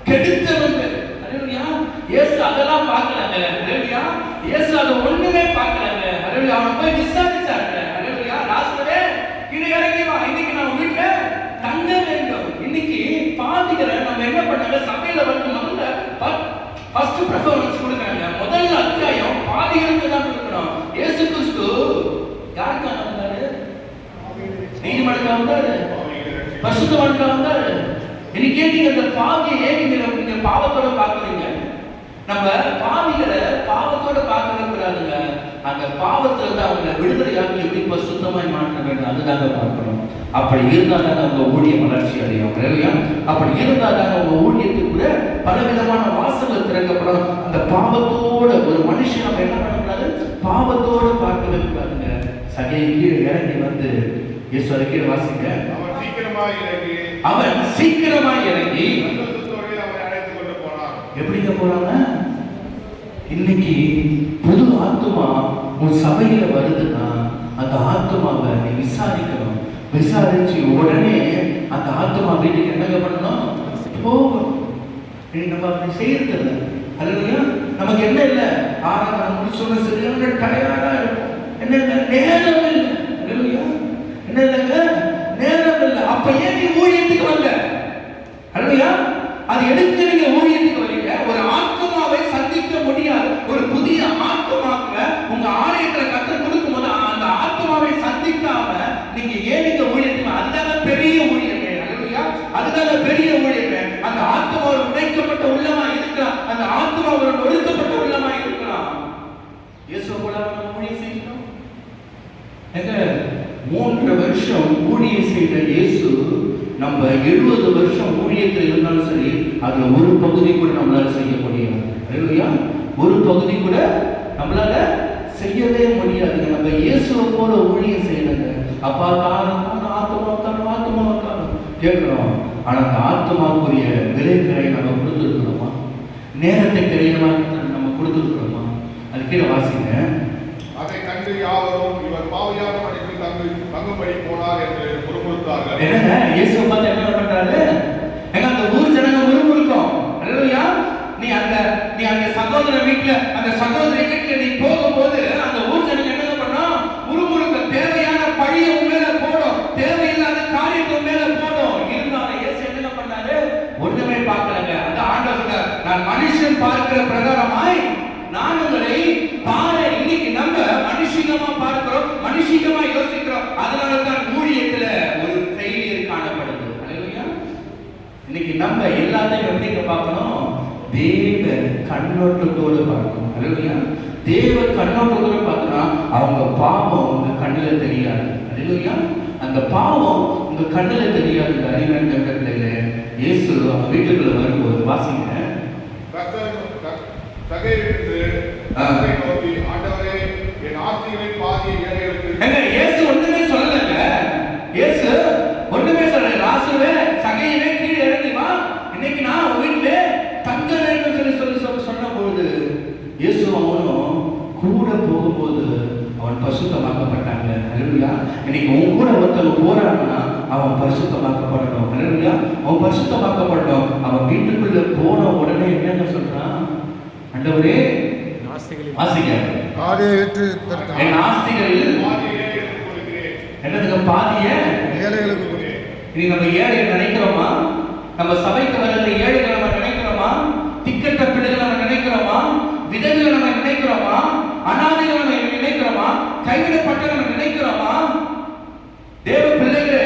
கெடுத்தவங்க. அல்லேலூயா. இயேசு அதெல்லாம் பார்க்கலங்க. அல்லேலூயா. இயேசு அதை ஒண்ணுமே பார்க்கலங்க. அல்லேலூயா. அவனை போய் விசாரிச்சாங்க. அல்லேலூயா. லாஸ்ட்ல கீழே இறங்கி வா, இன்னைக்கு நான் வீட்டுல தங்க வேண்டும். இன்னைக்கு பாதிகளை நம்ம என்ன பண்ணாங்க? சபையில வந்து முதல்ல ஃபர்ஸ்ட் பிரெஃபரன்ஸ் கொடுக்கறாங்க. முதல் அத்தியாயம் பாதிகளுக்கு தான் கொடுக்கணும். இயேசு கிறிஸ்து யாருக்காக வந்தாரு? நீதிமானுக்காக வந்தாரு, பரிசுத்தவானுக்காக வந்தாரு. இன்னைக்கு கேட்டீங்க, அந்த பாவியை நீங்க பாவத்தோட பார்க்குறீங்க. நம்ம பாவிகளை பாவத்தோட பார்க்கவே கூடாதுங்க. அந்த பாவத்துல இருந்து அவங்களை விடுதலையாக்கி எப்படி பரிசுத்தமாய் மாற்ற வேண்டும், அதுதாங்க பார்க்கணும். அப்படி இருந்தால் தாங்க அவங்க ஊழிய வளர்ச்சி அடையும். இல்லையா? அப்படி இருந்தால் தாங்க அவங்க ஊழியத்துக்கு கூட பலவிதமான வாசல்கள் திறக்கப்படும். அந்த பாவத்தோட ஒரு மனுஷன் நம்ம என்ன பண்ணக்கூடாது? பாவத்தோடு பார்க்கவே கூடாதுங்க. சகையை கீழே இறங்கி வந்து இயேசு கீழே வாசிங்க. அவன் சீக்கிரமாய் இறங்கி எப்படிங்க போறாங்க? இன்னைக்கு புது ஆத்துமா உன் சபையில வருதுன்னா அந்த ஆத்துமாவை நீ விசாரிக்கணும். விசாரிச்சு உடனே அந்த ஆத்துமா வீட்டுக்கு என்னங்க பண்ணணும்? போகணும். நம்ம அப்படி செய்யறது. அல்லையா? நமக்கு என்ன இல்லை, ஆறாம் முடிச்சோட சரியான டயர்டா இருக்கும். என்ன நேரம் இல்லை. அல்லையா? என்ன இல்லைங்க, நேரம் இல்லை. அப்ப ஏன் நீ ஊழியத்துக்கு வந்த? அல்லையா? அது எடுத்து நீங்க ஊழியத்துக்கு வரீங்க. ஒரு ஆத்மாவை சந்திக்க முடியாது. ஒரு புதிய ஆத்மாவை உங்க ஆலயத்துல கத்தர் கொடுக்கும் போது அந்த ஆத்மாவை சந்திக்காம நீங்க ஏன் நீங்க ஊழியத்துக்கு? அதுதான் பெரிய ஊழியமே. அல்லையா? அதுதான் பெரிய ஊழியமே. அந்த ஆத்மா ஒரு உடைக்கப்பட்ட உள்ளமா இருக்கலாம். அந்த ஆத்மா ஒரு ஒடுக்கப்பட்ட உள்ளமா இருக்கலாம். இயேசு போல ஊழியம் செய்யணும். 3 வருஷம் ஊழியம் செய்த இயேசு நம்ம 70 வருஷம் ஊழியத்தில் இருந்தாலும் சரி, அதுல ஒரு பகுதி கூட நம்மளால செய்ய முடியாது. இல்லையா? ஒரு பகுதி கூட நம்மளால செய்யவே முடியாது. நம்ம இயேசுவை போல ஊழியம் செய்யணுங்க. அப்பா தானும் ஆத்மா கேட்கிறோம். ஆனா அந்த ஆத்மாவுக்குரிய விலைக்கரை நம்ம கொடுத்துருக்கிறோமா? நேரத்தை கரையமாக நம்ம கொடுத்துருக்கிறோமா? அது கீழே வாசிங்க. அதை கண்டு யாவரும் இவர் பாவியான மனிதன் தங்கும்படி போனார் என்று முறுமுறுத்தார்கள். என்னங்க இயேசு பார்த்து என்ன பண்றாரு? எங்க அந்த ஊர் ஜனங்க முறுமுறுக்கும். அல்லேலூயா. நீ அந்த சகோதர வீட்டுல அந்த சகோதரி வீட்டுல நீ போகும்போது அந்த ஊர் ஜனங்க என்ன பண்ணா? முறுமுறுக்க. தேவையான பழியை உன் மேல போடும், தேவையில்லாத காரியத்தை உன் மேல போடும். இருந்தாலும் இயேசு என்ன பண்ணாரு? ஒண்ணுமே பார்க்கலங்க. அந்த ஆண்டவர் சொல்றார், நான் மனுஷன் பார்க்கிற பிரகாரமாய் நான் உங்களை பாரு. இன்னைக்கு மனுஷிகமா பார்க்கிறோம், மனுஷிகமா யோசிக்கிறோம். அதனால தான் ஊழியத்துல ஒரு ஃபெயிலியர் காணப்படுது. ஹல்லேலூயா. இன்னைக்கு நம்ம எல்லாத்தையும் எப்படிங்க பார்க்கணும்? தேவ கண்ணோட்டத்தோடு பார்க்கணும். ஹல்லேலூயா. தேவ கண்ணோட்டத்தோடு பார்த்தா அவங்க பாவம் உங்க கண்ணுல தெரியாது. ஹல்லேலூயா. அந்த பாவம் உங்க கண்ணுல தெரியாது. அறிவன் கண்டத்திலே இயேசு அவங்க வீட்டுக்குள்ள வரும்போது வாசிங்க. ஆண்டவரே, என் ஆஸ்திகளின் பாதியை ஏழைகளுக்கு. இயேசு ஒண்ணுமே சொல்லலங்க. இயேசு ஒண்ணுமே சொல்லல. லாசருவே, சகையவே கீழே இறங்கி வா, இன்னைக்கு நான் உன் வீட்டுல தங்க வேண்டும் சொல்லி சொன்னபோது இயேசு அவனும் கூட போகும்போது அவன் பரிசுத்தமாக்கப்பட்டாங்க. ஹல்லேலூயா. இன்னைக்கு உன் கூட ஒருத்தவங்க போறான்னா அவன் பரிசுத்தமாக்கப்படணும். ஹல்லேலூயா. அவன் பரிசுத்தமாக்கப்படணும். அவன் வீட்டுக்குள்ள போன உடனே என்னன்னு சொல்றான்? ஆண்டவரே, ஆஸ்திகளில் என் ஆஸ்திகளில் என்னதுக்கு பாதிய ஏழைகளுக்கு இது நம்ம ஏழை நினைக்கிறோமா? நம்ம சபைக்கு வருகிற ஏழைகளை நம்ம நினைக்கிறோமா? திக்கட்ட பிள்ளைகளை நம்ம நினைக்கிறோமா? விதவைகளை நம்ம நினைக்கிறோமா? அனாதைகளை நம்ம நினைக்கிறோமா? கைவிடப்பட்ட நம்ம நினைக்கிறோமா? தேவ பிள்ளைகளே,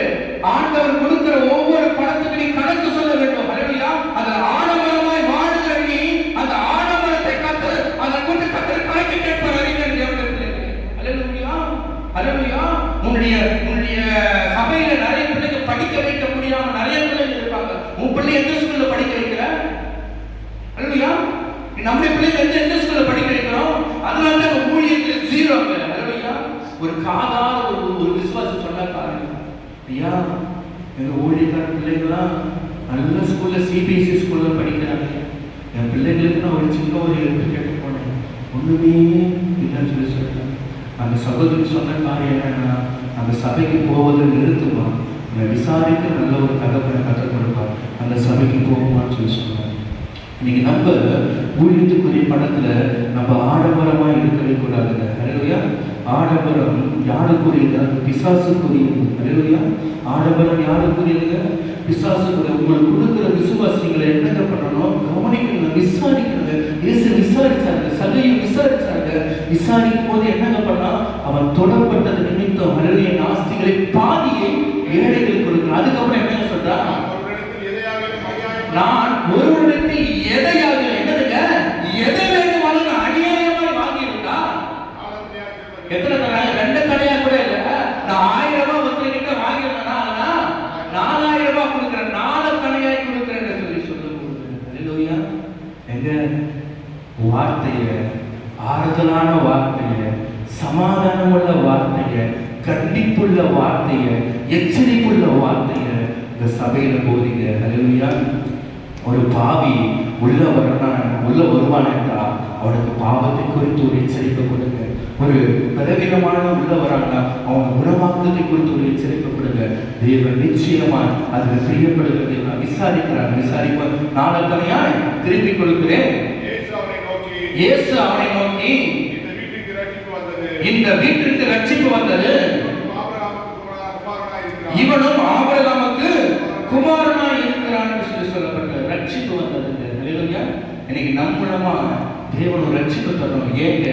ஆண்டவர் கொடுக்கிற ஒவ்வொரு பணத்துக்கு நீ கணக்கு சொல்ல வேண்டும். ஹல்லேலூயா. அதுல ஆடம்பரமாய் வாழுகிற நீ அந்த ஆடம்பரத்தை கத்து அதை கொண்டு கத்து கணக்கு கேட்பார் அறிஞர் தேவ பிள்ளைகளே. ஹல்லேலூயா. ஹல்லேலூயா. உன்னுடைய சபையில நிறைய பிள்ளைங்க படிக்க வைக்க முடியாம நிறைய பிள்ளைங்க இருப்பாங்க. உன் பிள்ளை எந்த ஸ்கூல்ல படிக்க வைக்கிற? ஹல்லேலூயா. நம்முடைய பிள்ளைங்க எந்த ஸ்கூல்ல படிக்க வைக்கிறோம்? அதனால தான் ஊழியத்தில் ஜீரோங்க. ஹல்லேலூயா. ஒரு காதால ஒரு விசுவாசம் சொன்னா பாருங்க, ஐயா எங்க ஊழியக்கார பிள்ளைங்களாம் நல்ல ஸ்கூல்ல சிபிஎஸ்சி ஸ்கூல்ல படிக்கிறாங்க. என் பிள்ளைங்களுக்கு நான் ஒரு சின்ன ஒரு எழுத்து கேட்டு போனேன், ஒண்ணுமே இல்லைன்னு சொல்லி சொல்றேன். அந்த சகோதரி சொன்ன காரியம் என்னன்னா, அந்த சபைக்கு போவதை நிறுத்துமா, விசாரிக்க நல்ல ஒரு தகவலை கற்றுக் கொடுப்பார், அந்த சபைக்கு போகுமான்னு சொல்லி சொன்னார். இன்னைக்கு நம்ம ஊழியத்துக்குரிய படத்துல நம்ம ஆடம்பரமா இருக்கவே கூடாதுங்க. ஹல்லேலூயா. ஆடம்பரம் யாருக்குரியது? பிசாசுக்குரியது. ஹல்லேலூயா. ஆடம்பரம் யாருக்குரியதுங்க? பிசாசுக்குரிய. உங்களுக்கு கொடுக்கிற விசுவாசிகளை என்னங்க பண்ணணும்? கவனிக்கணும், விசாரிக்கணுங்க. இயேசு விசாரிச்சாங்க, சகையை விசாரிச்சாங்க. விசாரிக்கும் போது என்னங்க பண்ணா, அவன் தொடர்பட்டது நிமித்தம் ஹல்லேலூயா ஆஸ்திகளை பாதியை ஏழைகள் கொடுக்கணும். அதுக்கப்புறம் என்னங்க சொல்றா? நான் ஒருவரிடத்தில் எதையாக என்னதுங்க எதை வேண்டுமானாலும் அநியாயமாய் வாங்கியிருந்தா எத்தனை தடையாக? 2 தடையா கூட இல்ல. நான் 1000 ரூபாய் ஒருத்தர்கிட்ட வாங்கியிருந்தேன்னா 4000 ரூபாய் கொடுக்குறேன், 4 தடையாய் கொடுக்குறேன்னு சொல்லி சொல்லும்போது ஹல்லேலூயா. எங்க வார்த்தைய, ஆறுதலான வார்த்தைய, சமாதானமுள்ள வார்த்தைய, கண்டிப்புள்ள வார்த்தைய, எச்சரிப்புள்ள வார்த்தைய இந்த சபையில போதிங்க. ஹல்லேலூயா. ஒரு பாவி உள்ள வருவான் என்றால் அவனுக்கு பாவத்தை குறித்து ஒரு எச்சரிக்கை கொடுங்க. ஒரு பலவீனமான உள்ள வராங்க, அவங்க குணமாக்குவதை குறித்து ஒரு எச்சரிக்கை கொடுங்க. தேவன் நிச்சயமா அதில் பிரியப்படுகிறது. நான் விசாரிக்கிறேன், விசாரிப்பேன், நாளத்தனையா திருப்பி கொடுக்கிறேன். இயேசு அவனை நோக்கி இந்த வீட்டிற்கு ரட்சிப்பு வந்தது, இவனும் ஆபிரகாமுக்கு குமாரனாய் இருக்கிறான் சொல்லி சொல்லப்பட்ட ரட்சிப்பு வந்தது. ஹல்லேலூயா. இன்னைக்கு நம்மளமா தேவன் ஒரு ரட்சிப்பு தரணும். ஏங்க?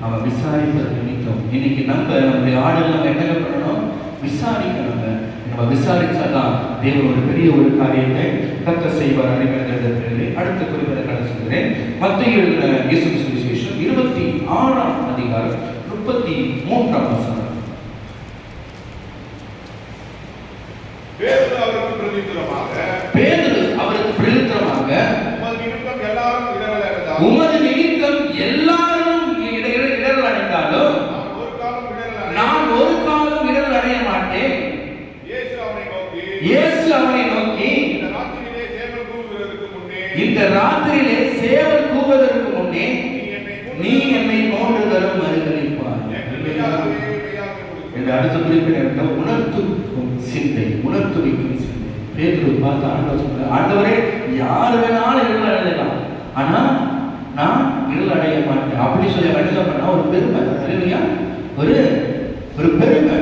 அவன் விசாரிப்பது நிமித்தம். இன்னைக்கு நம்முடைய ஆடுகள் நம்ம என்ன பண்ணணும்? விசாரிக்கணும். நம்ம விசாரிச்சாதான் தேவன் ஒரு பெரிய ஒரு காரியத்தை கர்த்தர் செய்வார். அறிஞர்கள் அடுத்த குறிப்பிட கடை சொல்கிறேன். மத்தேயு எழுதின இயேசு சுவிசேஷம் 26ஆம் அதிகாரம் 33ஆம் வசனம். பேதுரு அவருக்கு பிரதித்திரமாக உமது நிமித்தம் எல்லாரும் இடரல் அடைந்தாலும் நான் ஒரு காலம் இடரல் அடைய மாட்டேன். இயேசு அவனை நோக்கி இந்த ராத்திரியிலே சேவல் கூவுவதற்கு முன்னே நீ என்னை 3 தரம் மறுதலிப்பாய். இந்த அடுத்த குறிப்பிட்ட உணர்த்துக்கும் சிந்தை, உணர்த்துவிக்கும் சிந்தை. பேதுரு பார்த்து ஆண்டவர் சொல்றார், ஆண்டவரே யார் வேணாலும் இருள் அடையலாம், ஆனா நான் இருள் அடைய மாட்டேன் அப்படி சொல்லி அடையல பண்ணா ஒரு பெருமை. ஹல்லேலூயா. ஒரு பெருமை,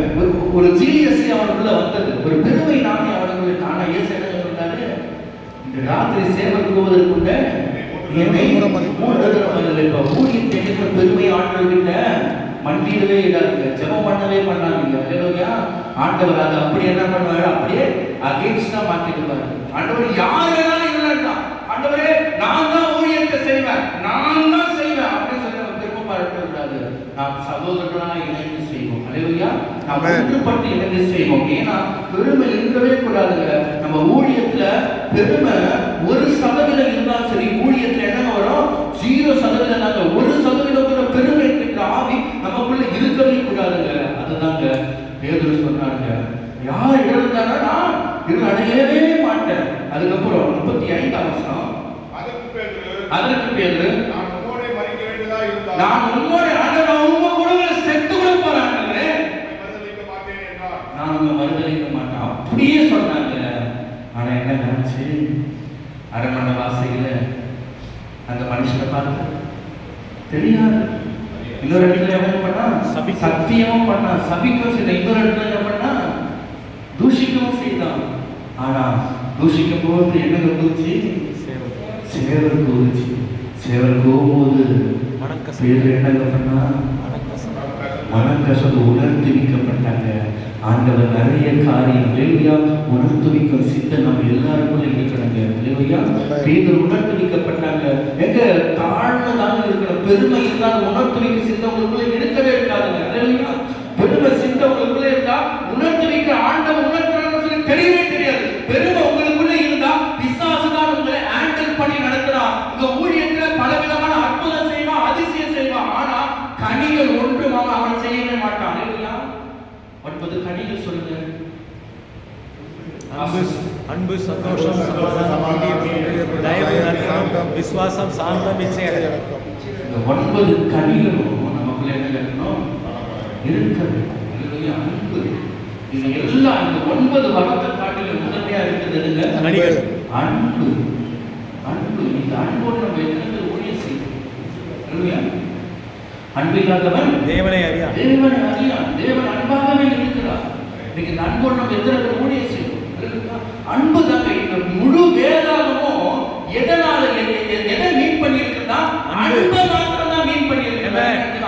ஒரு ஜீனியஸ் அவனுக்குள்ள வந்தது, ஒரு பெருமை நானே அவனுக்குள்ள. ஆனா இயேசு என்ன சொன்னாரு? இந்த ராத்திரி சேவல் கூவதற்குள்ள என்னை 3 தரம் மறுதலிப்பாய். ஊழியத்தை பெருமை ஆண்டவர்கிட்ட மண்டிடவே இடாதுங்க, ஜெபம் பண்ணவே பண்ணாதீங்க. அல்லேலூயா. ஆண்டவர் அதை அப்படி என்ன பண்ணுவாரு, அப்படியே அகைன்ஸ்டா மாத்திடுவாரு. ஆண்டவர் யார் வேணாலும் இல்லைன்னா, ஆண்டவரே நான் தான் ஊழியத்தை செய்வேன், நான் தான் செய்வேன் அப்படின்னு சொல்லி நம்ம திரும்ப பார்க்க கூடாது. நாம் சகோதரர்களாக இணைந்து செய்வோம். அல்லேலூயா. நாம் ஒன்றுபட்டு இணைந்து செய்வோம். ஏன்னா பெருமை இருக்கவே கூடாதுங்க. நம்ம ஊழியத்துல பெருமை 1% இருந்தாலும் சரி, ஊழியத்துல என்ன வரும், 0% நாங்க 1% கூட பெருமை இருக்கிற ஆவி நமக்குள்ள இருக்கவே கூடாதுங்க. அதுதாங்க பேதுரு சொன்னாங்க, யார் இழந்தானா நான் அடையவே மாட்டேன். அதுக்கப்புறம் 35ஆம் வசனம், அதற்கு பேதுரு நான் உம்மோட மரிக்க வேண்டியதா இருந்தால் நான் உம்மோட ஆண்டவர் உம்ம கூட செத்து கூட போறேன், மறுதலிக்க மாட்டேன் என்றார். நான் உங்க மறுதலிக்க மாட்டேன் அப்படியே சொன்னாங்க. ஆனா என்ன நினைச்சு, அரண்மனை வாசையில அந்த மனுஷனை பார்த்து தெரியாது. இன்னொரு இடத்துல என்ன பண்ணா, சத்தியமும் பண்ணா, சபிக்கவும் செய்தான். இன்னொரு இடத்துல என்ன பண்ணா, தூஷிக்கவும் செய்தான். ஆனா தூஷிக்கும் போது என்ன கூச்சு, சேவல் கூச்சு. சேவல் கூவும்போது பேர் என்ன பண்ணா, மனக்கசது உணர்த்தி வைக்கப்பட்டாங்க. ஆண்டவர் நிறைய காரியங்கள் உணர்த்து வைக்கும் சித்த நம்ம எல்லாருக்கும் இருக்கிறாங்க. பேதர் உணர்த்து வைக்கப்பட்டாங்க. எங்க தாழ்ந்ததாக இருக்கிற பெருமை இருந்தால் உணர்த்து வைக்க சித்த உங்களுக்குள்ள இருக்கவே இருக்காதுங்க. பெருமை சித்த உங்களுக்குள்ள இருந்தா உணர்த்து வைக்க ஆண்டவர் உணர்த்துறான்னு சொல்லி தெரியவே தெரியாது. பெருமை உங்களுக்குள்ள இருந்தா பிசாசு தான் உங்களை ஹேண்டில் பண்ணி நடத்துறான். உங்க ஊழியத்துல பலவிதமான அற்புதம் செய்வான், அதிசயம் செய்வான். ஆனா கனிகள் ஒன்றும் அவன் செய்யவே மாட்டான். இல்லையா? 9 கனிகள் சொல்லுங்க. அன்பு, சந்தோஷம், சமாதானம், தயவு, நற்குணம், விசுவாசம், சாந்தம், இச்சையடக்கம். இந்த 9 கனிகளும் நமக்குள்ள என்ன இருக்கணும், இருக்கிறது. இல்லையா? அன்பு. இது எல்லாம் இந்த 9 வரத்தை காட்டிலும் முதன்மையா இருக்கிறதுங்க கனிகள். அன்பு. அன்பு. இந்த அன்போடு நம்ம எத்தனை ஊழியம் செய்யணும். இல்லையா? அன்பு இல்லாதவன் தேவனை அறியான். தேவனை அறியான். தேவன் அன்பாகவே இருக்கிறார். இன்னைக்கு இந்த அன்போடு நம்ம எத்தனை ஊழியம் செய்யணும். அன்பு தாங்க இந்த முழு வேதாகமும் எதனால எதை மீன் பண்ணி இருக்குன்னா, அன்பை மாத்திரம் தான் மீன் பண்ணி இருக்கு.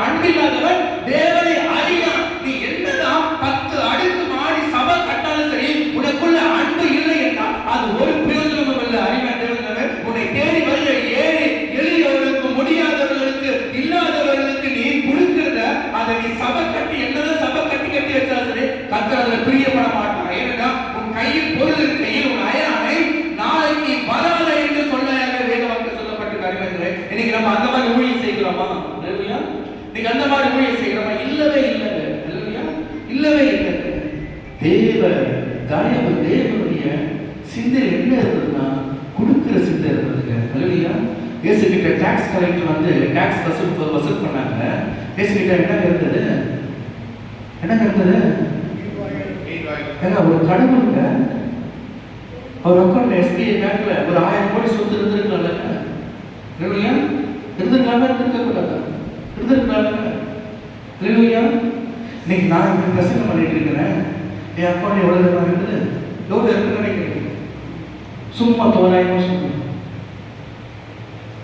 அன்பு இல்லாதவன் தேவனை அறியான். நீ என்னதான் 10 அடுக்கு மாடி சபை கட்டாலும் சரி, உனக்குள்ள அன்பு இல்லை என்றால் அது ஒரு பிரயோஜனமும் இல்லை. அறிவான் தேவன் உன்னை தேடி வருகிற ஏழை எளியவர்களுக்கு, முடியாதவர்களுக்கு, இல்லாதவர்களுக்கு நீ கொடுக்கிறத அதை நீ சபை கட்டி என்னதான் சபை கட்டி வச்சாலும் சரி, கர்த்தர் அதுல பிரியப்பட மாட்டான். ஏன்னா உன் கையில் பொருள் இருக்கையில் உன் அயனானை நாளைக்கு வராத என்று சொல்ல வேத வாக்கியம் சொல்லப்பட்டு அறிவர்களே. இன்னைக்கு நம்ம அந்த மாதிரி ஊழியம் செய்கிறோமா? இல்லையா? இன்னைக்கு அந்த மாதிரி ஊழியம் செய்கிறோமா? இல்லவே இல்லைங்க. இல்லையா? இல்லவே இல்லை. தேவ தயவு, தேவனுடைய சிந்தை என்ன இருக்குதுன்னா கொடுக்கிற சிந்தை இருக்குதுங்க. இல்லையா? இயேசு கிட்ட டாக்ஸ் கலெக்டர் வந்து டாக்ஸ் வசூல் பண்ணாங்க. இயேசு கிட்ட என்ன இருந்தது? என்ன இருந்தது? ஏன்னா ஒரு கடவுளுங்க, அவர் அக்கௌண்ட்ல எஸ்பிஐ பேங்க்ல ஒரு 1000 கோடி சொத்து இருந்திருக்கலாம்ல. இல்லையா? இருந்திருக்கலாமா? இருந்திருக்க கூடாதா? இருந்திருக்கலாம்ல. இல்லையா? இன்னைக்கு நான் இப்படி பிரசங்கம் பண்ணிட்டு இருக்கிறேன், என் அக்கௌண்ட் எவ்வளவு இருக்குது, எவ்வளவு இருக்குன்னு நினைக்கிறேன். சும்மா தோராயமா சொல்றேன்.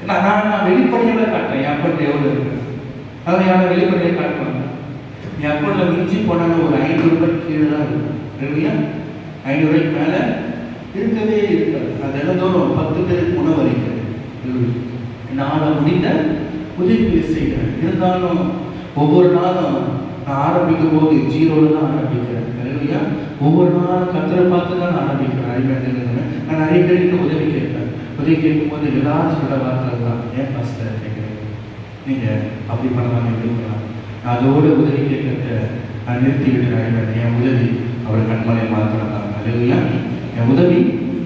நான் வெளிப்படையாவே காட்டுறேன் என் அக்கௌண்ட் எவ்வளவு இருக்கு. அதை யாரும் வெளிப்படையாக காட்டுவாங்க. என் அக்கௌண்ட்ல மிஞ்சி போனாலும் ஒரு 500 ரூபாய் கீழே தான் இருக்கும். இல்லையா? 500 ரூபாய்க்கு மேல இருக்கவே இருக்காது. அது எல்லாம் தோறும் 10 பேருக்கு உணவு அளிக்கிறேன். நான் முடிந்த உதவி செய்கிறேன். இருந்தாலும் ஒவ்வொரு நாளும் நான் ஆரம்பிக்கும் போது 0ல தான் ஆரம்பிக்கிறேன். இல்லையா? ஒவ்வொரு நாளும் கத்தரை பார்த்து தான் நான் ஆரம்பிக்கிறேன். நான் நிறைய பேருக்கு உதவி கேட்பேன். உதவி கேட்கும் போது எல்லாரும் சொல்ல வார்த்தை தான், ஏன் பாஸ்டர் கேட்குறேன், நீங்க அப்படி பண்ணலாம், இப்படி பண்ணலாம். அதோட உதவி கேட்கறத நான் நிறுத்தி விடுறேன். என் உதவி அவர் கண்மலை மாத்திரம் தான். இல்லையா? என் உதவி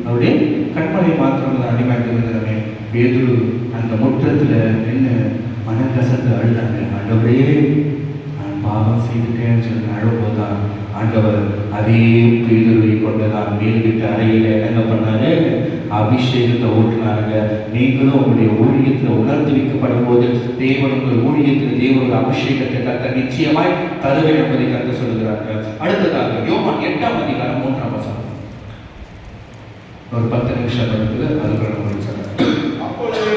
அவருடைய கண்மலை மாத்திரம் தான். அடிமையாட்டு பேதுரு அந்த முற்றத்துல நின்று மனக்கசந்து அழுதாங்க. ஆண்டவரே நான் பாவம் செய்துட்டேன்னு சொல்லி அழும்போதுதான் ஆண்டவர் அதே பேதுருவை கொண்டுதான் மேல் வீட்டு அறையில என்ன பண்ணாரு, அபிஷேகத்தை ஊற்றினாங்க. நீங்களும் உங்களுடைய ஊழியத்தில் உணர்ந்து வைக்கப்படும் போது தேவன் உங்கள் ஊழியத்தில் தேவனுடைய அபிஷேகத்தை கத்த நிச்சயமாய் தருவேன் என்பதை கத்த சொல்லுகிறார்கள். அடுத்ததாக யோவான் 8ஆம் அதிகாரம் 3ஆம் வசனம். ஒரு 10 நிமிஷம் இருக்குது, அதுக்குள்ள சொல்றேன். அப்பொழுது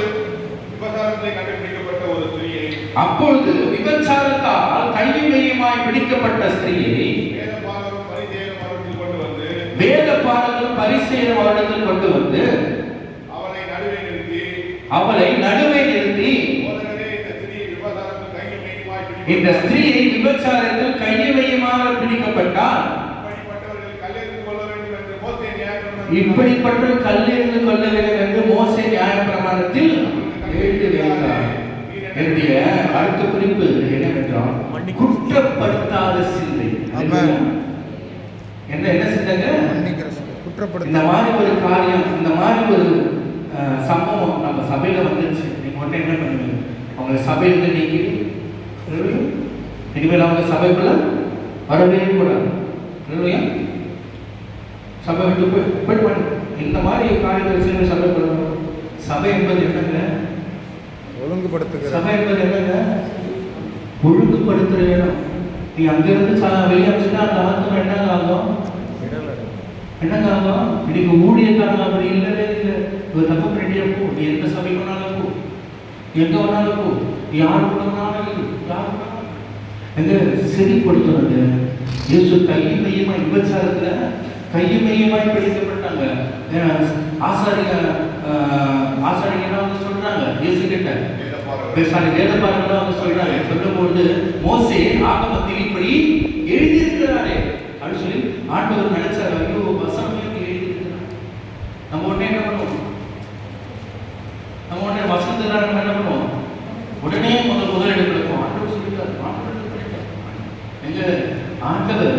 விபச்சாரத்திலே கண்டுபிடிக்கப்பட்ட ஒரு ஸ்திரீயை விபச்சாரத்தால் கையும் மெய்யுமாய் பிடிக்கப்பட்ட ஸ்திரீயை வேதபாரகரும் பரிசேயரும் அவரிடத்தில் கொண்டு வந்து வேதபாரகரும் பரிசேயரும் அவரிடத்தில் கொண்டு வந்து அவளை நடுவே நிறுத்தி போதகரே, இந்த இந்த ஸ்திரீயை விபச்சாரத்தில் கையும் மெய்யுமாக பிடிக்கப்பட்டால் இப்படிப்பட்டவர்கள் கல்லெறிந்து கொள்ள வேண்டும் என்று மோசே நியாயப்பிரமாணத்தில் எழுதி வைத்தார். என்னுடைய அடுத்த குறிப்பு என்னவென்றால் குற்றப்படுத்தாத சிந்தை. ஆமென். என்ன என்ன சிந்தைங்க? மன்னிக்கிற சிந்தை. குற்றப்படுத்த இந்த மாதிரி ஒரு காரியம், இந்த மாதிரி ஒரு சம்பவம் நம்ம சபையில வந்துருச்சு. நீங்க உடனே என்ன பண்ணுவீங்க? அவங்க சபையிலிருந்து நீக்கி இனிமேல் அவங்க சபைக்குள்ள வரவே கூடாது. இல்லையா? சபை விட்டு போய் பண்ணு. இந்த மாதிரி காரியங்கள் செய்ய சபைக்குள்ள வரும். சபை என்பது என்னங்க? ஒழுங்குபடுத்துகிற சபை என்பது என்னங்க? ஒழுங்குபடுத்துற இடம். நீ அங்கிருந்து வெளியே அமைச்சுன்னா அந்த ஆத்மா என்னங்க ஆகும்? என்னங்க ஆகும்? இன்னைக்கு ஊழியக்காரங்க அப்படி இல்லவே இல்லை. ஒரு தப்பு பண்ணிட்டே போ. நீ எந்த சபைக்கு வேணாலும் போ, எங்க வேணாலும் போ, நீ யாரு கூட வேணாலும் இரு, யாரு வேணாலும் எங்க செறிப்படுத்துறது. இயேசு கையும் மையமாய் விபச்சாரத்துல கையும் மையமாய் பிடிக்கப்பட்டாங்க. ஆசாரிகள் வந்து சொல்றாங்க இயேசு கிட்ட, வேதபாரகர்கள் அவங்க சொல்றாங்க. சொல்லும்போது மோசே ஆகமத்தில் இப்படி எழுதியிருக்கிறாரே அப்படின்னு சொல்லி ஆண்டவர் நினைச்சாரு. ஐயோ, வசனம் எழுதியிருக்கிறார். நம்ம உடனே என்ன பண்ணுவோம்? நம்ம உடனே வசனத்துக்காக நம்ம என்ன பண்ணுவோம்? உடனே முதலிடம் கொடுப்போம். ஆண்டவர் சொல்லிட்டார், எங்க ஆண்டவர்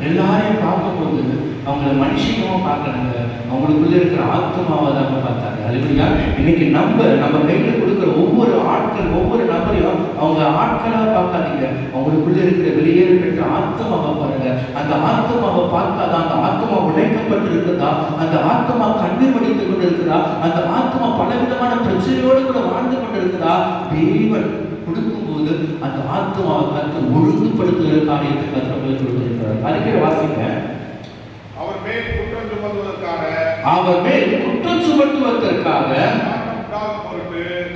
எல்லாரையும் பார்க்கும்போது அவங்கள மனுஷனமா பார்க்கறாங்க, அவங்களுக்குள்ள இருக்கிற ஆத்மாவை தான் பார்த்தாங்க. அல்லேலூயா. இன்னைக்கு நம்ம கையில கொடுக்குற ஒவ்வொரு ஆட்கள், ஒவ்வொரு நபரையும் அவங்க ஆட்களா பார்க்காதீங்க, அவங்களுக்குள்ள இருக்கிற வெளியேற பெற்ற ஆத்மாவை பாருங்க. அந்த ஆத்மாவை பார்க்காதான் அந்த ஆத்மா உடைக்கப்பட்டிருக்கிறதா, அந்த ஆத்மா கண்ணீர் வடித்துக் கொண்டிருக்கிறதா, அந்த ஆத்மா பலவிதமான பிரச்சனையோடு கூட வாழ்ந்து கொண்டிருக்கிறதா, தேவன் கொடுக்கும்போது அந்த ஆத்மாவை கற்று ஒழுங்குபடுத்துகிற காரியத்தை கற்றவர்களுக்கு கொடுத்திருக்கிறார். அறிக்கை வாசிங்க. அவர் மேல் குற்றம் சுமத்துவதற்காக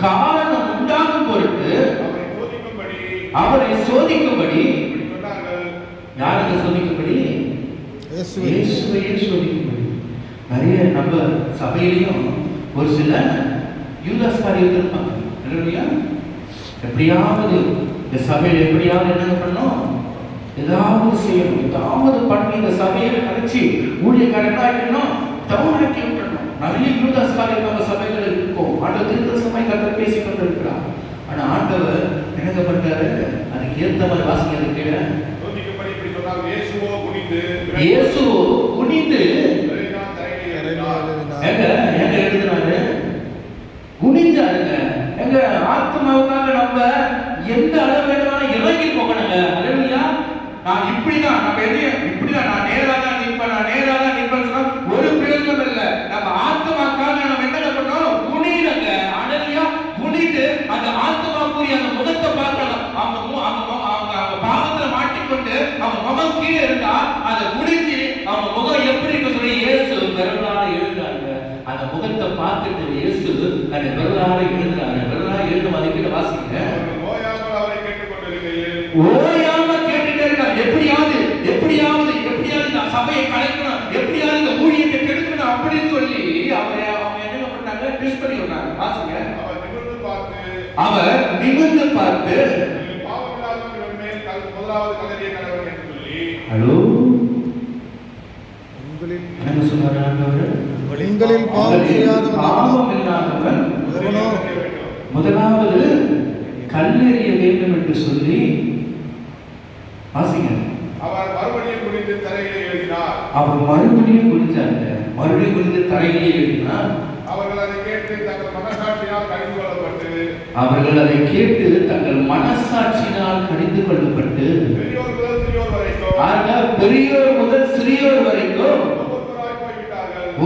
காரணம் உண்டாகும் பொருட்டு அவரை சோதிக்கும்படி. யாருக்கு சோதிக்கும்படி? இயேசுவையே சோதிக்கும்படி. நிறைய நம்ம சபையிலையும் ஒரு சில யூதாஸ் காரியங்கள் இருப்பாங்க. இல்லையா? எப்படியாவது இந்த சபையில் எப்படியாவது என்ன பண்ணணும், ஏதாவது செய்யணும், ஏதாவது பண்ணி இந்த சபையை கழிச்சு ஊழியக்காரனா இருக்கணும், டவுன் ஆக்கி விட்டணும். நிறைய யூதாஸ் காரியம் நம்ம சபைகள் இருக்கும். ஆண்டவர் திருத்த சபை கத்தர் பேசி கொண்டு இருக்கிறார். ஆனா ஆண்டவர் என்ன பண்றாரு? அதுக்கு ஏற்ற மாதிரி வாசிங்க. அதுக்கு இயேசு குனிந்து எங்க எழுதுறாரு? குனிஞ்சாருங்க. எங்க ஆத்மாவுக்காக நம்ம எந்த அளவு வேணுமாலும் இறங்கி போகணுங்க. அல்லேலூயா. நான் இப்படிதான், நம்ம எதையும் இப்படிதான், நான் நேரா தான் நிற்பேன் சொன்னா ஒரு பிரயோஜனம் இல்லை. நம்ம ஆத்மாக்காக நம்ம என்ன பண்ணணும்? குனிடுங்க. அல்லேலூயா. குனிந்து அந்த ஆத்மாக்குரிய அந்த முகத்தை பார்க்கணும். அவங்க பாவத்துல மாட்டிக்கொண்டு அவங்க முகம் கீழே இருந்தா அதை குனிஞ்சு அவங்க முகம் எப்படி இருக்க சொல்லி இயேசு விரலால எழுதுறாங்க. அந்த முகத்தை பார்த்துட்டு இயேசு அந்த விரலால எழுதுறாங்க. விரலால எழுதும் அதுக்கு வாசிங்க. ஓயாம கேட்டுட்டே இருக்காங்க. எப்படியாவது நான் சபையை கலைக்கணும், எப்படியாவது இந்த ஊழியத்தை கெடுக்கணும் அப்படின்னு சொல்லி அவங்க என்ன பண்ணாங்க? ட்விஸ்ட் பண்ணி விடுறாங்க. வாசிங்க. அவர் நிமிர்ந்து பார்த்து ஹலோ என்ன சொன்னாரு ஆண்டவர்? உங்களில் பாவம் இல்லாதவன் முதலாவது கல்லெறிய வேண்டும் என்று சொல்லி வாசிங்க. அவர் மறுபடியும் குனிந்து தரையிலே எழுதினார். அவர் மறுபடியும் குனிஞ்சாங்க. மறுபடியும் குனிந்து தரையிலே எழுதினார். அவர்கள் அதை கேட்டு தங்கள் மனசாட்சியால் கடிந்து கொள்ளப்பட்டு பெரியோர் முதல் சிறியோர் வரைக்கும்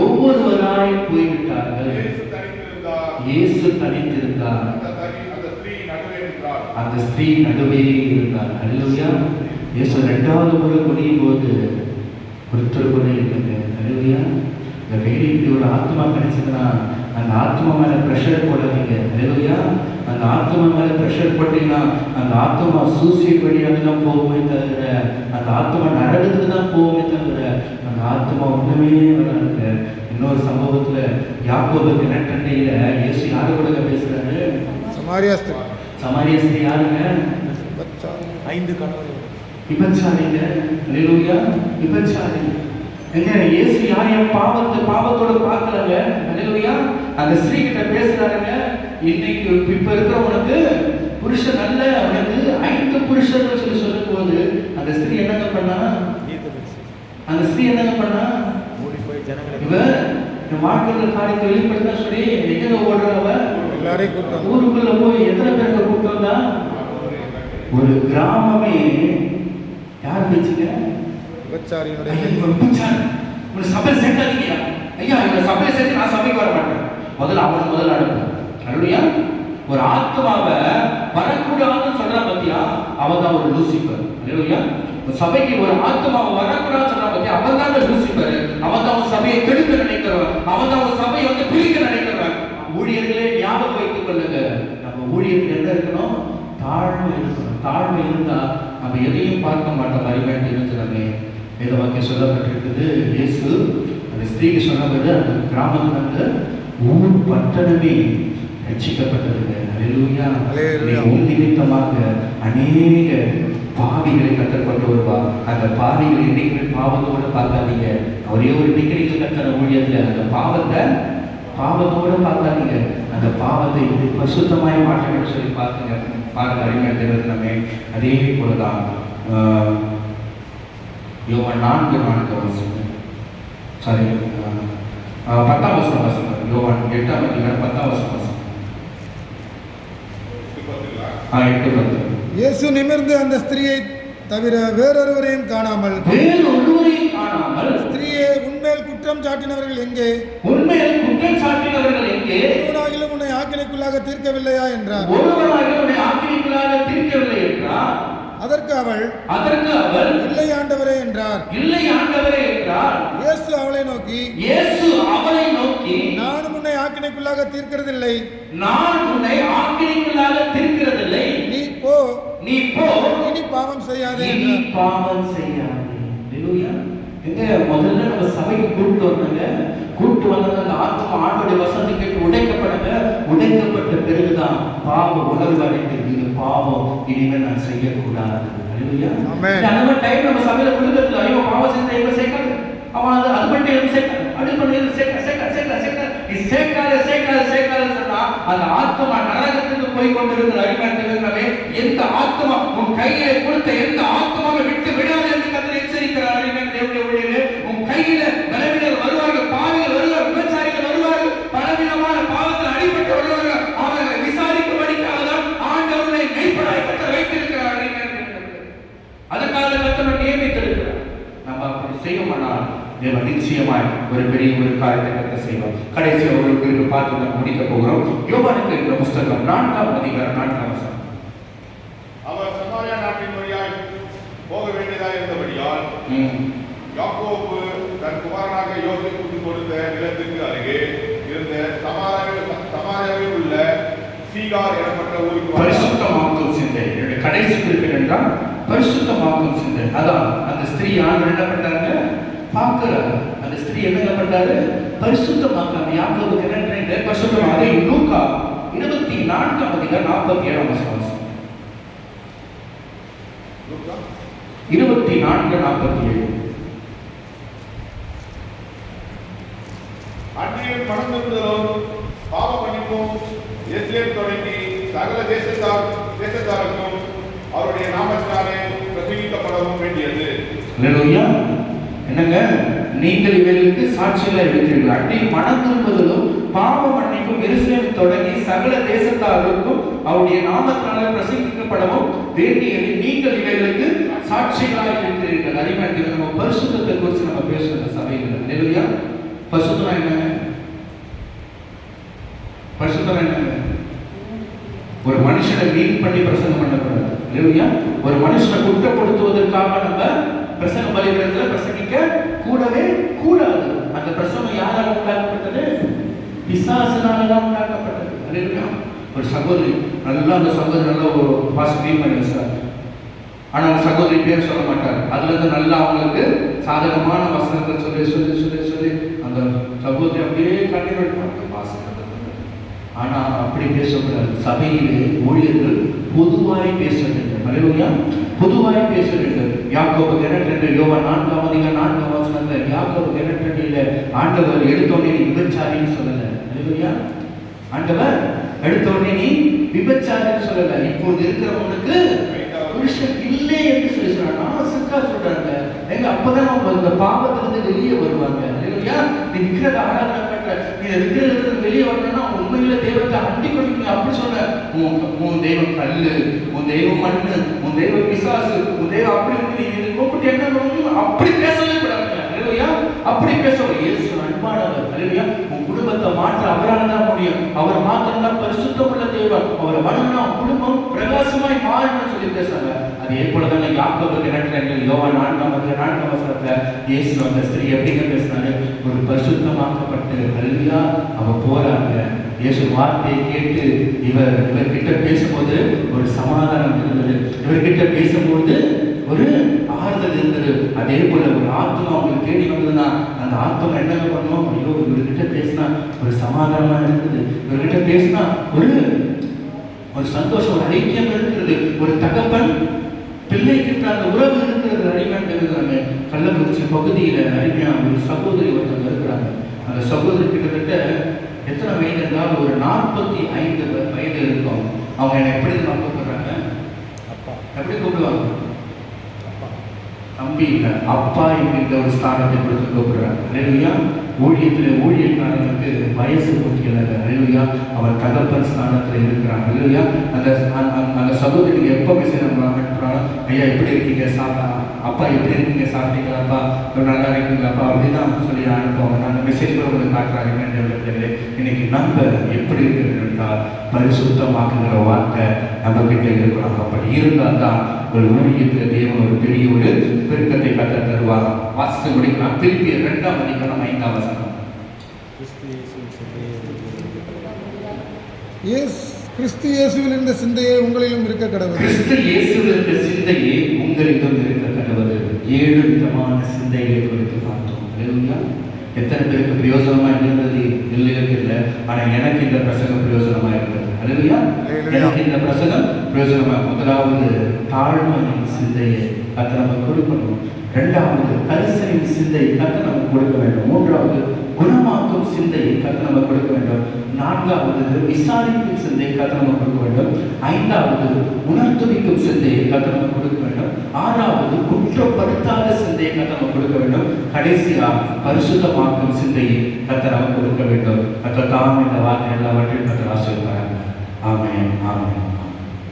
ஒவ்வொருவராய் போய்விட்டார்கள். இயேசு தனித்திருந்தார். அந்த ஸ்திரீ நடுவே இருந்தார். அல்லேலூயா. இயேசு இரண்டாவது முறை குனியும் போது ஒருத்தர் கூட இல்லைங்க. அல்லேலூயா. இந்த வேலை இப்படி ஒரு ஆத்மா கிடைச்சதுன்னா அந்த ஆத்மா மேல ப்ரெஷர் போடாதீங்க. அல்லேலூயா. அந்த ஆத்மா மேல ப்ரெஷர் போட்டீங்கன்னா அந்த ஆத்மா சூசைட் வழியாக தான் போகுமே தவிர, அந்த ஆத்மா நரகத்துக்கு தான் போகுமே தவிர அந்த ஆத்மா ஒண்ணுமே வராதுங்க. இன்னொரு சம்பவத்துல யாக்கோபு கிணற்றண்டையில இயேசு யாரு கூட பேசுறாரு? சமாரியா ஸ்திரீ. சமாரிய ஸ்திரீ யாருங்க? 5 கணவர். விபச்சாரிங்க. அல்லேலூயா. விபச்சாரி. எங்க இயேசு யாரையும் பாவத்தோட பார்க்கலங்க. அல்லேலூயா. அந்த ஸ்திரீ கிட்ட பேசுறாருங்க, இன்னைக்கு இப்ப இருக்கிறவனுக்கு புருஷன் நல்ல, அவனுக்கு 5 புருஷர்கள் சொல்லி சொல்லும் போது அந்த ஸ்திரீ என்னங்க பண்ணா? அந்த ஸ்திரீ என்னங்க பண்ணா? ஓடி போய் ஜனங்களை இவன் இந்த வாழ்க்கையில காரியத்தை வெளிப்படுத்தா சொல்லி எங்க ஓடுறவ எல்லாரையும் கூட்டம் ஊருக்குள்ள போய் எத்தனை பேருக்கு கூப்பிட்டு வந்தா? ஒரு கிராமமே யார் பேச்சுங்க? விபச்சாரியினுடைய ஒரு சபை சேர்க்காதீங்க ஐயா, இந்த சபையை சேர்த்து நான் சபைக்கு வர மாட்டேன். முதல்ல அனுப்பு. அல்லேலூயா. ஒரு ஆத்மாவை வரக்கூடாதுன்னு சொல்றா பத்தியா, அவன் தான் ஒரு லூசிபர். அல்லேலூயா. ஒரு சபைக்கு ஒரு ஆத்மாவை வரக்கூடாதுன்னு சொல்றா பத்தியா, அவன் தான் லூசிபர். அவன் தான் ஒரு சபையை கெடுக்க நினைக்கிறவன். அவன் தான் ஒரு சபையை பிரிக்க நினைக்கிறவன். ஊழியர்களே ஞாபகம் வைத்துக் கொள்ளுங்க, நம்ம ஊழியர்கள் என்ன இருக்கணும்? தாழ்மை இருக்கணும். தாழ்மை இருந்தா நம்ம எதையும் பார்க்க மாட்டோம். அறிவேண்டி இருக்கிறமே வேத வாக்கியம் சொல்லப்பட்டிருக்குது. இயேசு அந்த ஸ்திரீக்கு சொன்னபோது அந்த கிராமத்துல இருந்து ஊர் பட்டணமே ரட்சிக்கப்பட்டதுங்க. அல்லேலூயா. உன் நிமித்தமாக அநேக பாவிகளை கத்தர் கொண்டு வருவார். அந்த பாவிகளை இன்னைக்கு பாவத்தோட பார்க்காதீங்க. ஒரே ஒரு டிகிரிக்கு கத்தர ஊழியத்துல அந்த பாவத்தோட பார்க்காதீங்க. அந்த பாவத்தை இப்படி பரிசுத்தமாய் மாற்றணும்னு சொல்லி பாருங்க அறிஞர் நம்ம. அதே போலதான் யோவான் 4:4 சாரி 10ஆம் வசனம். யோவான் 8ஆம் அதிகாரம் 10ஆம் வசனம். 8:10. இயேசு நிமிர்ந்து அந்த ஸ்திரீயை தவிர வேறொருவரையும் காணாமல், ஸ்திரீயே உன்மேல் குற்றம் சாட்டினவர்கள் எங்கே? ஒருவனாகிலும் உன்னை ஆக்கினைக்குள்ளாக தீர்க்கவில்லையா என்றார். அதற்கு அவள் இல்லை ஆண்டவரே என்றார். இயேசு அவளை நோக்கி நான் உன்னை ஆக்கினைக்குள்ளாக தீர்க்கிறதில்லை. நீ போ இனி பாவம் செய்யாதே. முதல்ல நம்ம சபைக்கு கூப்பிட்டு வந்தாங்க அந்த ஆத்மா ஆண்டோடைய வசனத்தை கேட்டு உடைக்கப்பட்ட பிறகுதான் பாவம் உணர்வு அடைந்து இது பாவம் இனிமேல் நான் செய்யக்கூடாது. அந்த மாதிரி டைம் நம்ம சபையில கொடுக்கறதுல ஐயோ பாவம் செஞ்சா இவன் சேர்க்காது, அவன் அது மட்டும் சேர்க்காது, அப்படி பண்ணி சேர்க்காது சொன்னா அந்த ஆத்மா நரகத்துக்கு போய் கொண்டிருக்கிற அறிஞர்களே, எந்த ஆத்மா உன் கையில கொடுத்த எந்த ஆத்மாவை விட்டு விடாது என்று கர்த்தர் எச்சரிக்கிறார். தேவனுடைய ஊழியர்களே, உன் கையில பலவீனர்கள் வருவார்கள், பாவிகள் வருவார்கள், விபச்சாரிகள் வருவார்கள், பலவிதமான பாவத்தில் அடிபட்டு வருவார்கள். அவர்களை விசாரிக்கும்படிக்காக தான் ஆண்டவரை மெய்ப்பனாய் கர்த்தர் வைத்திருக்கிறார். அதுக்காக கர்த்தர் நியமித்திருக்கிறார். நம்ம அப்படி செய்வோமானால் தேவன் நிச்சயமாய் ஒரு பெரிய ஒரு காரியத்தை கர்த்தர் செய்வார். கடைசி ஒரு பார்த்து நம்ம முடிக்க போகிறோம். யோவானுக்கு இருக்கிற புஸ்தகம் 4ஆம் அதிகாரம் 4ஆம் வசனம். அவர் சமாரியா நாட்டின் வழியாய் போக வேண்டியதாக இருந்தபடியால் யாக்கோபு தன் குமாரனாக யோசேப்புக்கு கொடுத்த நிலத்துக்கு அருகே இருந்த சமாரியாவில் உள்ள சீகார் எனப்பட்ட ஊருக்கு பரிசுத்தமாக்கும் சிந்தை. கடைசி குறிப்பிட்ட என்றால் பரிசுத்தமாக்கும் சிந்தை. அதான் அந்த ஸ்திரீ ஆண்டு என்ன பண்றாங்க பார்க்கிறார். அந்த ஸ்திரீ என்ன பண்றாரு? பரிசுத்தமாக்காம யாக்கோபுக்கு என்ன பரிசுத்தமாக. அதை லூக்கா 24ஆம் அதிகாரம் 47ஆம் வசனம். 24:47. அன்றைய மனம் திரும்புதலும் பாவ மன்னிப்பும் எருசலேம் தொடங்கி சகல தேசத்தாருக்கும் அவருடைய நாமத்தினாலே பிரசங்கிக்கப்படவும் வேண்டியது. அல்லேலூயா. என்னங்க, நீங்கள் இவர்களுக்கு சாட்சிகளாய் இருக்கிறீர்கள். அன்றைய மனம் திரும்புதலும் பாவ மன்னிப்பும் எருசலேம் தொடங்கி சகல தேசத்தாருக்கும் அவருடைய நாமத்தினாலே பிரசங்கிக்கப்படவும் வேண்டியது. நீங்கள் இவர்களுக்கு சாட்சிகளாய் இருக்கிறீர்கள். அறிஞர்கள் நம்ம பரிசுத்தத்தை குறித்து நம்ம பேசுகிற சபையில். அல்லேலூயா. பரிசுத்தம் என்னங்க? பரிசுத்தம் என்னங்க? ஒரு மனுஷனை வீண் பண்ணி பிரசங்கம் பண்ணக்கூடாது. அல்லேலூயா. ஒரு மனுஷனை குற்றப்படுத்துவதற்காக நம்ம பிரசங்க பலிபீடத்துல பிரசங்கிக்க கூடவே கூடாது. அந்த பிரசங்கம் யாரால பிசாசினாலதான் உண்டாக்கப்பட்டது. அல்லேலூயா. ஒரு சகோதரி நல்லா, அந்த சகோதரி நல்லா ஒரு பாசிட்டிவ் மைண்ட் சார். ஆனா அந்த சகோதரி பேர் சொல்ல மாட்டார். அதுல இருந்து நல்லா அவங்களுக்கு சாதகமான வசனங்கள் சொல்லி சொல்லி சொல்லி சொல்லி அந்த சகோதரி அப்படியே கண்ணீர் வடிப்பாங்க வாசகங்கள். ஆனா அப்படி பேசக்கூடாது. சபையிலே ஊழியர்கள் பொதுவாய் பேச வேண்டும். அல்லேலூயா. பொதுவாய் பேச வேண்டும். யாக்கோபு 2:2, யோவான் 4:4 யாக்கோபு 2:2 ஆண்டவர் எடுத்தோடனே நீ விபச்சாரின்னு சொல்லல. அல்லேலூயா. ஆண்டவர் எடுத்தோடனே நீ விபச்சாரின்னு சொல்லல. இப்போது இருக்கிறவங்களுக்கு புருஷன் இல்லை என்று சொல்லி சொல்றாங்க. சிக்கா சொல்றாங்க. எங்க அப்பதான் அவங்க அந்த பாவத்திலிருந்து வெளியே வருவாங்க. இல்லையா? நீ விக்கிரக ஆராதனை பண்ற, நீ விக்கிரகத்திலிருந்து வெளியே வரணும்னா உண்மையில தெய்வத்தை அண்டி கொண்டு அப்படி சொன்ன. உன் தெய்வம் கல்லு, உன் தெய்வம் மண்ணு, உன் தெய்வம் பிசாசு, உன் தெய்வம் அப்படி இருக்கு. நீ கூப்பிட்டு என்ன பண்ணணும்? அப்படி பேசவே கூடாது. இல்லையா? அப்படி பேசவும் இயேசு அன்பானவர். இல்லையா? உன் குடும்பத்தை மாற்ற அவரால் தான் முடியும். அவர் மாத்திரம் பரிசுத்தமுள்ள தேவன். அவரை வணங்கினா குடும்பம் பிரகாசமாய் மாறணும்னு சொல்லி பேசுறாங்க. அதே போலதான் யாக்கோபு 2:2, யோவான் 4:4 இயேசு அந்த ஸ்திரீ எப்படிங்க பேசினாரு? ஒரு பரிசுத்தமாக்கப்பட்டு அல்லேலூயா அவ போறாங்க. இயேசு வார்த்தையை கேட்டு இவர்கிட்ட பேசும்போது ஒரு சமாதானம் இருந்தது. இவர்கிட்ட பேசும்போது ஒரு ஆறுதல் இருந்தது. அதே போல ஒரு ஆத்மா அவங்களுக்கு தேடி வந்ததுன்னா அந்த ஆத்மா என்ன பண்ணுவோம்? ஐயோ இவர்கிட்ட பேசினா ஒரு சமாதானமா இருக்குது, இவர்கிட்ட பேசினா ஒரு சந்தோஷம், ஒரு ஐக்கியம் இருக்கிறது, ஒரு தகப்பன் பிள்ளைகிட்ட அந்த உறவு இருக்கிறது. அடிமையாக இருக்கிறாங்க. கள்ளக்குறிச்சி பகுதியில அடிமையா ஒரு சகோதரி ஒருத்தவங்க இருக்கிறாங்க. அந்த சகோதரி கிட்டத்தட்ட எத்தனை வயது இருந்தாலும் ஒரு 45 வயது இருக்கும். அவங்க என்ன எப்படி கூப்பிடுறாங்க? எப்படி கூப்பிடுவாங்க? தம்பி இல்லை, அப்பா என்கின்ற ஒரு ஸ்தானத்தை கொடுத்து கூப்பிடுறாங்க. அல்லேலூயா. ஊழியத்தில் ஊழியக்காரனுக்கு வயசு முக்கியம் இல்லை. அல்லேலூயா. அவர் தகப்பன் ஸ்தானத்தில் இருக்கிறாங்க. அல்லேலூயா. அந்த சகோதரிக்கு எப்போ மெசேஜ் அனுப்புறாங்க? ஐயா எப்படி இருக்கீங்க? அப்பா எப்படி இருக்கீங்க? சாப்பிட்டீங்களாப்பா? நல்லா இருக்கீங்களாப்பா? அப்படின்னு சொல்லி அனுப்புவாங்க. அந்த மெசேஜ் கூட உங்களுக்கு காட்டுறாங்க. இன்னைக்கு நம்ம எப்படி இருக்கிறது என்றால் பரிசுத்தமாக்குகிற வார்த்தை நம்ம கிட்ட இருக்கிறாங்க. அப்படி இருந்தால் தான் ஒரு ஊழியத்தில் தேவன் ஒரு பெரிய ஒரு பெருக்கத்தை கற்று தருவார். வாசித்து முடிக்கலாம். பிலிப்பியர் 2:5 கிறிஸ்து இயேசுவில் இருந்த சிந்தையே உங்களிலும் இருக்க கடவுள். கிறிஸ்து இயேசுவில் இருந்த சிந்தையே உங்களிலும் இருக்க கடவுள். 7 விதமான சிந்தைகளை குறித்து பார்த்தோம். அல்லேலூயா. எத்தனை பேருக்கு பிரயோஜனமா இருந்தது? இல்லை. ஆனா எனக்கு இந்த பிரசங்கம் பிரயோஜனமா இருந்தது. அல்லேலூயா. எனக்கு இந்த பிரசங்கம் பிரயோஜனமா. முதலாவது தாழ்மையின் சிந்தையை கர்த்தர் நமக்கு கொடுக்கணும். 2வது கரிசனையின் சிந்தையை கர்த்தர் நமக்கு கொடுக்க வேண்டும். 3வது குணமாக்கும் சிந்தையை கர்த்தர் நமக்கு கொடுக்க வேண்டும். 4வது விசாரிக்கும் சிந்தையை கர்த்தர் நமக்கு கொடுக்க வேண்டும். 5வது உணர்த்துவிக்கும் சிந்தையை கர்த்தர் நமக்கு கொடுக்க வேண்டும். 6வது குற்றப்படுத்தாத சிந்தையை கர்த்தர் நமக்கு கொடுக்க வேண்டும். கடைசியா பரிசுத்தமாக்கும் சிந்தையை கர்த்தர் நமக்கு கொடுக்க வேண்டும். கர்த்தர் தாம் இந்த வார்த்தை எல்லாவற்றையும் கர்த்தர் ஆசீர்வதிப்பாராக. ஆமென். ஆமென்.